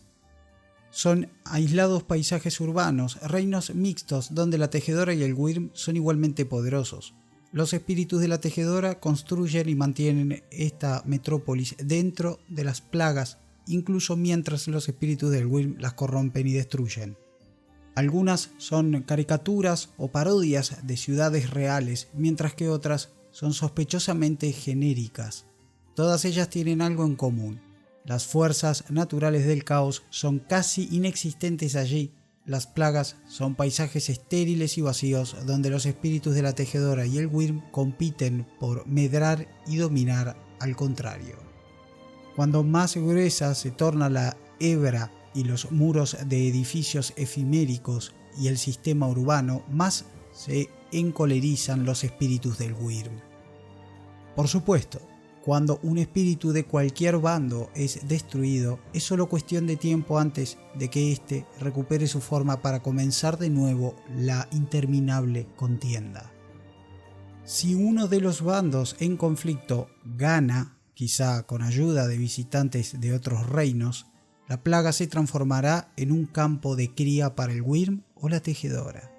son aislados paisajes urbanos, reinos mixtos donde la tejedora y el wyrm son igualmente poderosos. Los espíritus de la tejedora construyen y mantienen esta metrópolis dentro de las plagas, incluso mientras los espíritus del wyrm las corrompen y destruyen. Algunas son caricaturas o parodias de ciudades reales, mientras que otras son sospechosamente genéricas. Todas ellas tienen algo en común. Las fuerzas naturales del caos son casi inexistentes allí. Las plagas son paisajes estériles y vacíos donde los espíritus de la tejedora y el wyrm compiten por medrar y dominar al contrario. Cuando más gruesa se torna la hebra y los muros de edificios efiméricos y el sistema urbano, más se encolerizan los espíritus del wyrm. Por supuesto, cuando un espíritu de cualquier bando es destruido, es solo cuestión de tiempo antes de que éste recupere su forma para comenzar de nuevo la interminable contienda. Si uno de los bandos en conflicto gana, quizá con ayuda de visitantes de otros reinos, la plaga se transformará en un campo de cría para el wyrm o la tejedora.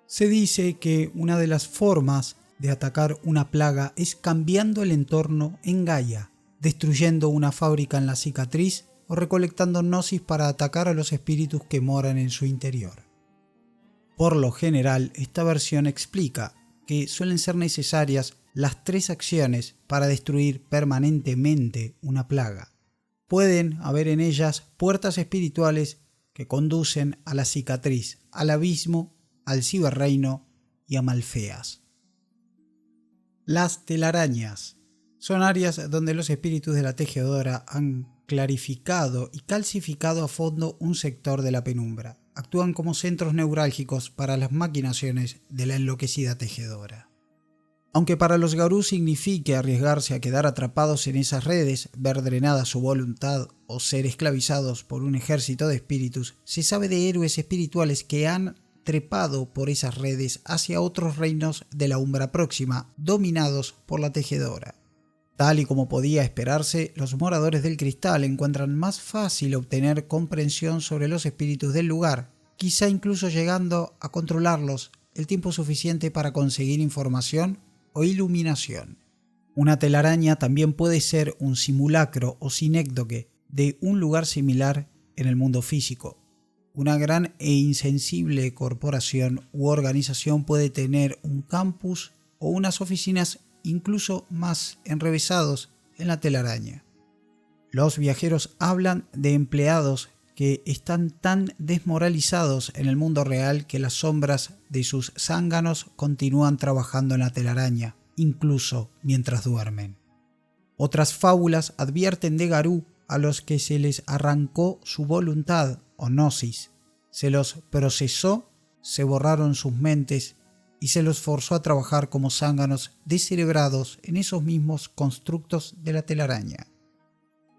Se dice que una de las formas de atacar una plaga es cambiando el entorno en Gaia, destruyendo una fábrica en la cicatriz o recolectando gnosis para atacar a los espíritus que moran en su interior. Por lo general, esta versión explica que suelen ser necesarias las 3 acciones para destruir permanentemente una plaga. Pueden haber en ellas puertas espirituales que conducen a la cicatriz, al abismo, al ciberreino y a Malfeas. Las telarañas Son áreas donde los espíritus de la tejedora han clarificado y calcificado a fondo un sector de la penumbra. Actúan como centros neurálgicos para las maquinaciones de la enloquecida tejedora. Aunque para los Garú signifique arriesgarse a quedar atrapados en esas redes, ver drenada su voluntad o ser esclavizados por un ejército de espíritus, se sabe de héroes espirituales que han trepado por esas redes hacia otros reinos de la umbra próxima, dominados por la tejedora. Tal y como podía esperarse, los moradores del cristal encuentran más fácil obtener comprensión sobre los espíritus del lugar, quizá incluso llegando a controlarlos el tiempo suficiente para conseguir información o iluminación. Una telaraña también puede ser un simulacro o sinécdoque de un lugar similar en el mundo físico. Una gran e insensible corporación u organización puede tener un campus o unas oficinas incluso más enrevesados en la telaraña. Los viajeros hablan de empleados que están tan desmoralizados en el mundo real que las sombras de sus zánganos continúan trabajando en la telaraña, incluso mientras duermen. Otras fábulas advierten de Garú a los que se les arrancó su voluntad o gnosis, se los procesó, se borraron sus mentes y se los forzó a trabajar como zánganos descerebrados en esos mismos constructos de la telaraña.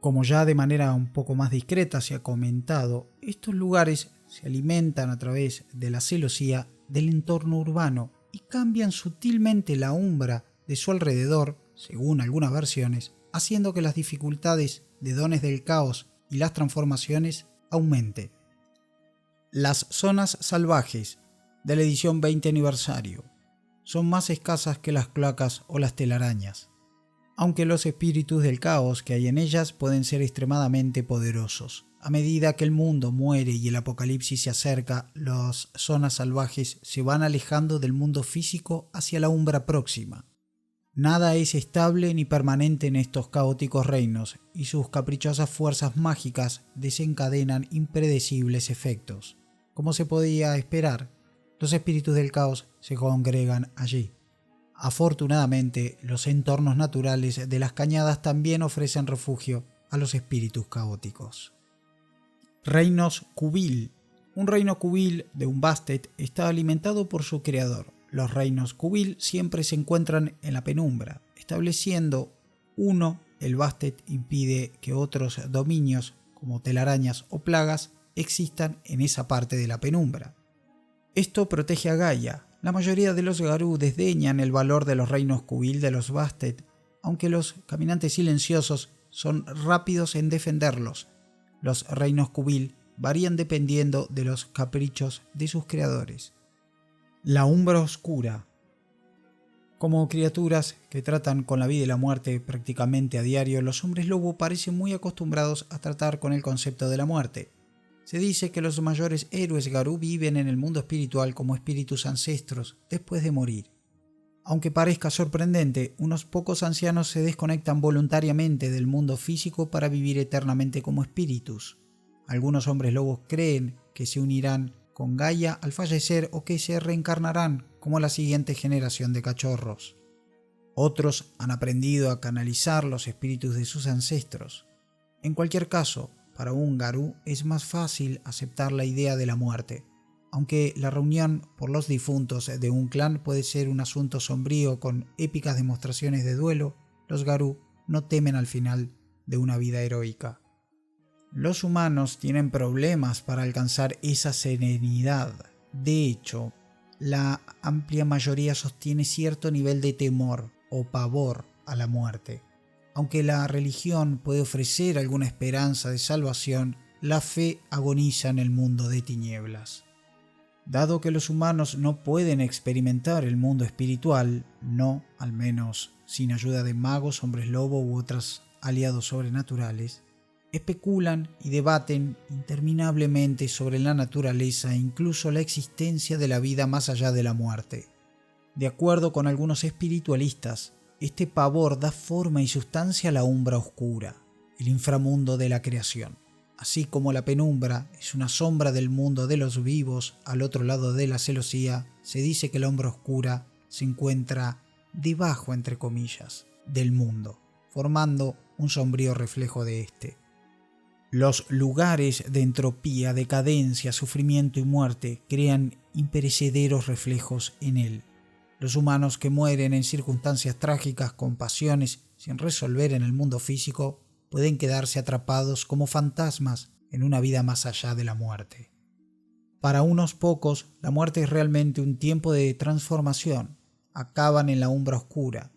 Como ya de manera un poco más discreta se ha comentado, estos lugares se alimentan a través de la celosía del entorno urbano y cambian sutilmente la umbra de su alrededor, según algunas versiones, haciendo que las dificultades de dones del caos y las transformaciones aumenten. Las zonas salvajes de la edición 20 aniversario son más escasas que las cloacas o las telarañas, aunque los espíritus del caos que hay en ellas pueden ser extremadamente poderosos. A medida que el mundo muere y el apocalipsis se acerca, las zonas salvajes se van alejando del mundo físico hacia la umbra próxima. Nada es estable ni permanente en estos caóticos reinos, y sus caprichosas fuerzas mágicas desencadenan impredecibles efectos. Como se podía esperar, los espíritus del caos se congregan allí. Afortunadamente, los entornos naturales de las cañadas también ofrecen refugio a los espíritus caóticos. Reinos Kubil. Un reino Kubil de un Bastet está alimentado por su creador. Los reinos Kubil siempre se encuentran en la penumbra. Estableciendo uno, el Bastet impide que otros dominios, como telarañas o plagas, existan en esa parte de la penumbra. Esto protege a Gaia. La mayoría de los Garú desdeñan el valor de los reinos Kubil de los Bastet, aunque los caminantes silenciosos son rápidos en defenderlos. Los reinos Kubil varían dependiendo de los caprichos de sus creadores. La umbra oscura. Como criaturas que tratan con la vida y la muerte prácticamente a diario, los hombres lobo parecen muy acostumbrados a tratar con el concepto de la muerte. Se dice que los mayores héroes Garú viven en el mundo espiritual como espíritus ancestros después de morir. Aunque parezca sorprendente, unos pocos ancianos se desconectan voluntariamente del mundo físico para vivir eternamente como espíritus. Algunos hombres lobos creen que se unirán con Gaia al fallecer o que se reencarnarán como la siguiente generación de cachorros. Otros han aprendido a canalizar los espíritus de sus ancestros. En cualquier caso, para un Garú es más fácil aceptar la idea de la muerte. Aunque la reunión por los difuntos de un clan puede ser un asunto sombrío con épicas demostraciones de duelo, los Garú no temen al final de una vida heroica. Los humanos tienen problemas para alcanzar esa serenidad. De hecho, la amplia mayoría sostiene cierto nivel de temor o pavor a la muerte. Aunque la religión puede ofrecer alguna esperanza de salvación, la fe agoniza en el mundo de tinieblas. Dado que los humanos no pueden experimentar el mundo espiritual, no, al menos sin ayuda de magos, hombres lobo u otros aliados sobrenaturales, especulan y debaten interminablemente sobre la naturaleza e incluso la existencia de la vida más allá de la muerte. De acuerdo con algunos espiritualistas, este pavor da forma y sustancia a la umbra oscura, el inframundo de la creación. Así como la penumbra es una sombra del mundo de los vivos al otro lado de la celosía, se dice que la umbra oscura se encuentra debajo, entre comillas, del mundo. formando un sombrío reflejo de este. Los lugares de entropía, decadencia, sufrimiento y muerte crean imperecederos reflejos en él. Los humanos que mueren en circunstancias trágicas con pasiones sin resolver en el mundo físico pueden quedarse atrapados como fantasmas en una vida más allá de la muerte. Para unos pocos, la muerte es realmente un tiempo de transformación. Acaban en la umbra oscura.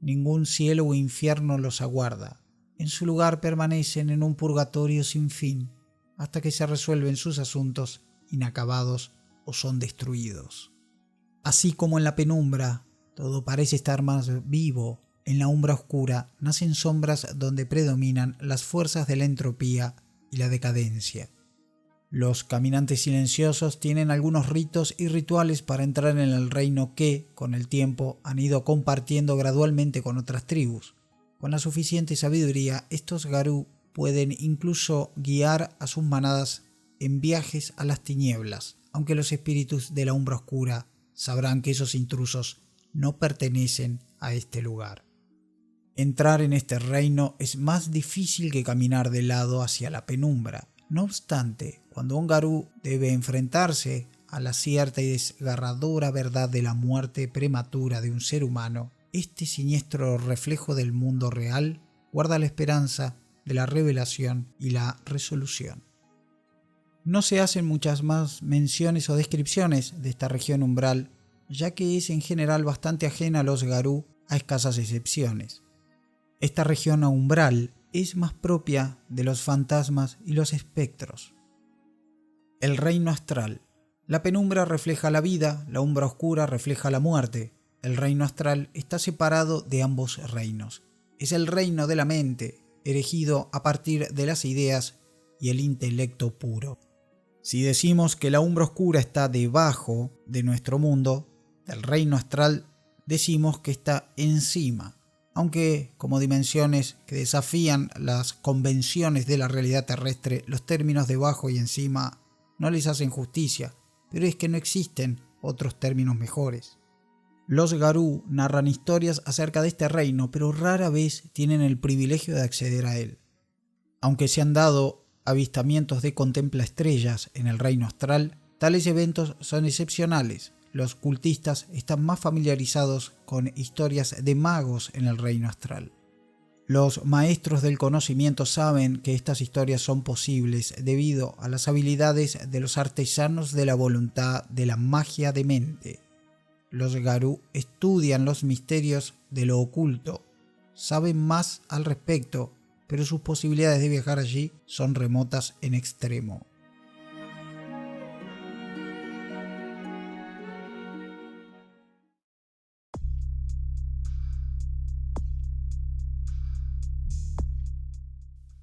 Ningún cielo o infierno los aguarda. En su lugar permanecen en un purgatorio sin fin, hasta que se resuelven sus asuntos inacabados o son destruidos. Así como en la penumbra todo parece estar más vivo, en la umbra oscura nacen sombras donde predominan las fuerzas de la entropía y la decadencia. Los caminantes silenciosos tienen algunos ritos y rituales para entrar en el reino que, con el tiempo, han ido compartiendo gradualmente con otras tribus. Con la suficiente sabiduría, estos Garú pueden incluso guiar a sus manadas en viajes a las tinieblas, aunque los espíritus de la umbra oscura sabrán que esos intrusos no pertenecen a este lugar. Entrar en este reino es más difícil que caminar de lado hacia la penumbra. No obstante, cuando un Garú debe enfrentarse a la cierta y desgarradora verdad de la muerte prematura de un ser humano, este siniestro reflejo del mundo real guarda la esperanza de la revelación y la resolución. No se hacen muchas más menciones o descripciones de esta región umbral, ya que es en general bastante ajena a los Garú, a escasas excepciones. Esta región umbral es más propia de los fantasmas y los espectros. El reino astral. La penumbra refleja la vida, la umbra oscura refleja la muerte. El reino astral está separado de ambos reinos. Es el reino de la mente, erigido a partir de las ideas y el intelecto puro. Si decimos que la umbra oscura está debajo de nuestro mundo, del reino astral decimos que está encima, aunque como dimensiones que desafían las convenciones de la realidad terrestre, los términos debajo y encima no les hacen justicia, pero es que no existen otros términos mejores. Los Garú narran historias acerca de este reino, pero rara vez tienen el privilegio de acceder a él. Aunque se han dado avistamientos de contemplaestrellas en el reino astral, tales eventos son excepcionales. Los cultistas están más familiarizados con historias de magos en el reino astral. Los maestros del conocimiento saben que estas historias son posibles debido a las habilidades de los artesanos de la voluntad de la magia de mente. Los Garú estudian los misterios de lo oculto, saben más al respecto, pero sus posibilidades de viajar allí son remotas en extremo.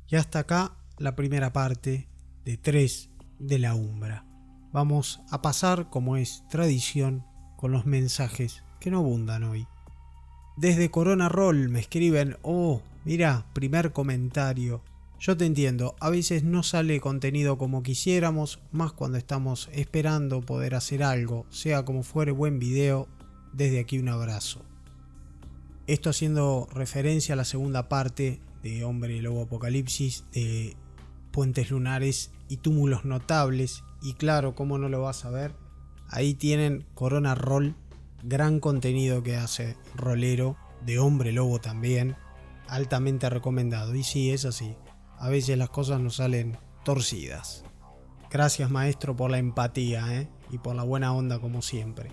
Y hasta acá la primera parte de 3 de la Umbra. Vamos a pasar, como es tradición, con los mensajes que no abundan hoy. Desde Corona Roll me escriben: oh, mira, primer comentario. Yo te entiendo, a veces no sale contenido como quisiéramos, más cuando estamos esperando poder hacer algo, sea como fuere buen video. Desde aquí un abrazo. Esto haciendo referencia a la segunda parte de Hombre Lobo Apocalipsis, de Puentes Lunares y Túmulos Notables. Y claro, ¿cómo no lo vas a ver? Ahí tienen Corona Roll, gran contenido que hace rolero, de Hombre Lobo también, altamente recomendado. Y sí, es así, a veces las cosas nos salen torcidas. Gracias, maestro, por la empatía, y por la buena onda como siempre.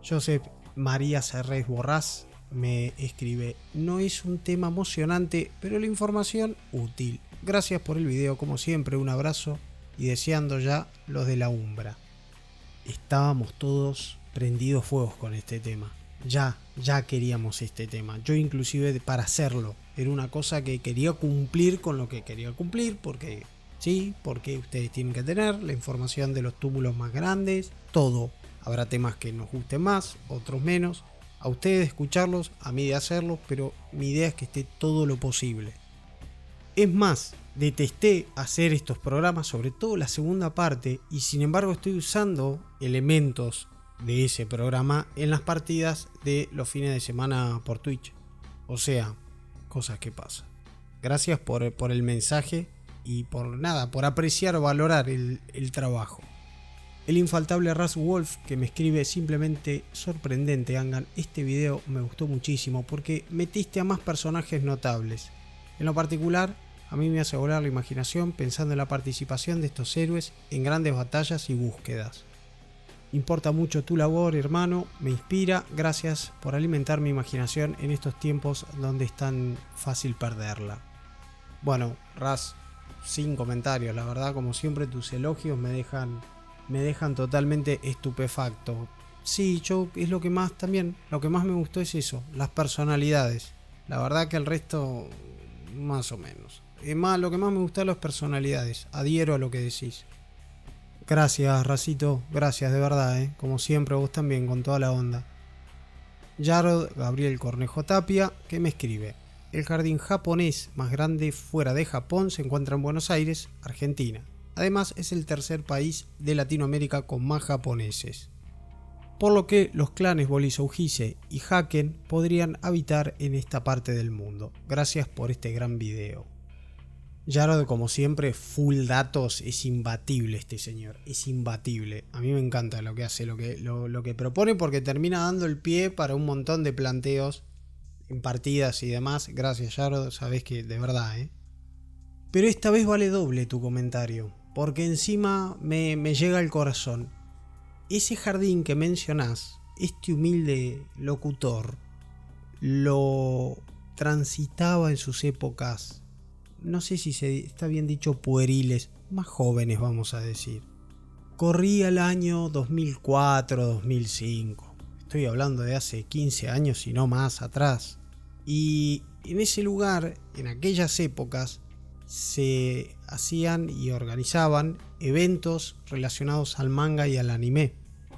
Joseph María Serrés Borrás me escribe: no es un tema emocionante, pero la información útil. Gracias por el video, como siempre, un abrazo y deseando ya los de la Umbra. Estábamos todos prendidos fuegos con este tema. Ya queríamos este tema. Yo inclusive para hacerlo era una cosa que quería cumplir con lo que quería cumplir, porque sí, porque ustedes tienen que tener la información de los túmulos más grandes, todo. Habrá temas que nos gusten más, otros menos. A ustedes escucharlos, a mí de hacerlos, pero mi idea es que esté todo lo posible. Es más, detesté hacer estos programas, sobre todo la segunda parte, y sin embargo estoy usando elementos de ese programa en las partidas de los fines de semana por Twitch. O sea, cosas que pasan. Gracias por el mensaje y por apreciar o valorar el trabajo. El infaltable Ras Wolf, que me escribe: simplemente sorprendente, Angan. Este video me gustó muchísimo porque metiste a más personajes notables. En lo particular, a mí me hace volar la imaginación pensando en la participación de estos héroes en grandes batallas y búsquedas. Importa mucho tu labor, hermano, me inspira. Gracias por alimentar mi imaginación en estos tiempos donde es tan fácil perderla. Bueno, Ras, sin comentarios, la verdad, como siempre, tus elogios me dejan totalmente estupefacto. Sí, es lo que más me gustó es eso, las personalidades. La verdad que el resto, más o menos. Lo que más me gusta es las personalidades, adhiero a lo que decís. Gracias, Racito, gracias de verdad, como siempre, vos también, con toda la onda. Jarod Gabriel Cornejo Tapia, que me escribe: el jardín japonés más grande fuera de Japón se encuentra en Buenos Aires, Argentina. Además, es el tercer país de Latinoamérica con más japoneses. Por lo que los clanes Bolisouhise y Haken podrían habitar en esta parte del mundo. Gracias por este gran video. Jarod, como siempre, full datos, es imbatible este señor, es imbatible. A mí me encanta lo que hace, lo que propone, porque termina dando el pie para un montón de planteos en partidas y demás. Gracias, Jarod, sabés que de verdad, Pero esta vez vale doble tu comentario, porque encima me llega al corazón. Ese jardín que mencionás, este humilde locutor, lo transitaba en sus épocas, no sé si está bien dicho, pueriles, más jóvenes vamos a decir. Corría el año 2004-2005, estoy hablando de hace 15 años y no más atrás. Y en ese lugar, en aquellas épocas, se hacían y organizaban eventos relacionados al manga y al anime.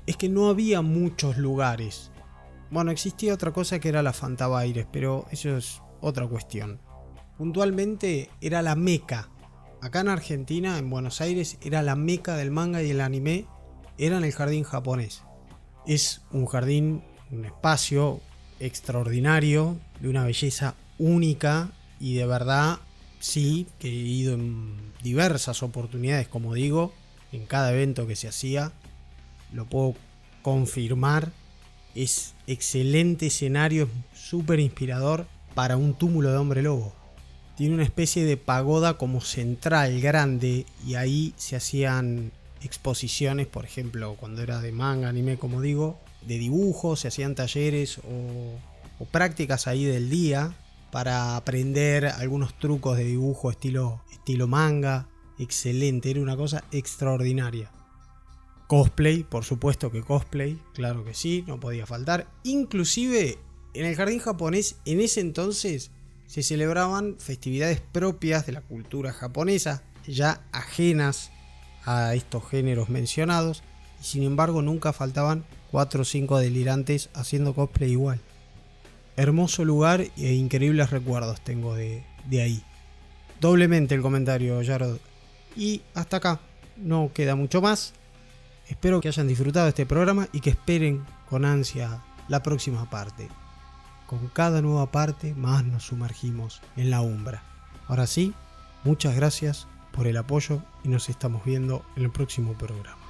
Es que no había muchos lugares. Bueno, existía otra cosa que era la Fantabaires, pero eso es otra cuestión. Puntualmente era la meca. Acá en Argentina, en Buenos Aires, era la meca del manga y el anime. Era en el jardín japonés. Es un jardín, un espacio extraordinario, de una belleza única y de verdad, sí, que he ido en diversas oportunidades, como digo, en cada evento que se hacía, lo puedo confirmar. Es excelente escenario, súper inspirador para un túmulo de hombre lobo. Tiene una especie de pagoda como central grande y ahí se hacían exposiciones, por ejemplo, cuando era de manga, anime, como digo, de dibujos, se hacían talleres o prácticas ahí del día para aprender algunos trucos de dibujo estilo manga. Excelente, era una cosa extraordinaria. Cosplay, por supuesto que cosplay, claro que sí, no podía faltar. Inclusive en el jardín japonés en ese entonces se celebraban festividades propias de la cultura japonesa, ya ajenas a estos géneros mencionados, y sin embargo nunca faltaban 4 o 5 delirantes haciendo cosplay igual. Hermoso lugar e increíbles recuerdos tengo de ahí. Doblemente el comentario, Jarod. Y hasta acá, no queda mucho más. Espero que hayan disfrutado este programa y que esperen con ansia la próxima parte. Con cada nueva parte más nos sumergimos en la Umbra. Ahora sí, muchas gracias por el apoyo y nos estamos viendo en el próximo programa.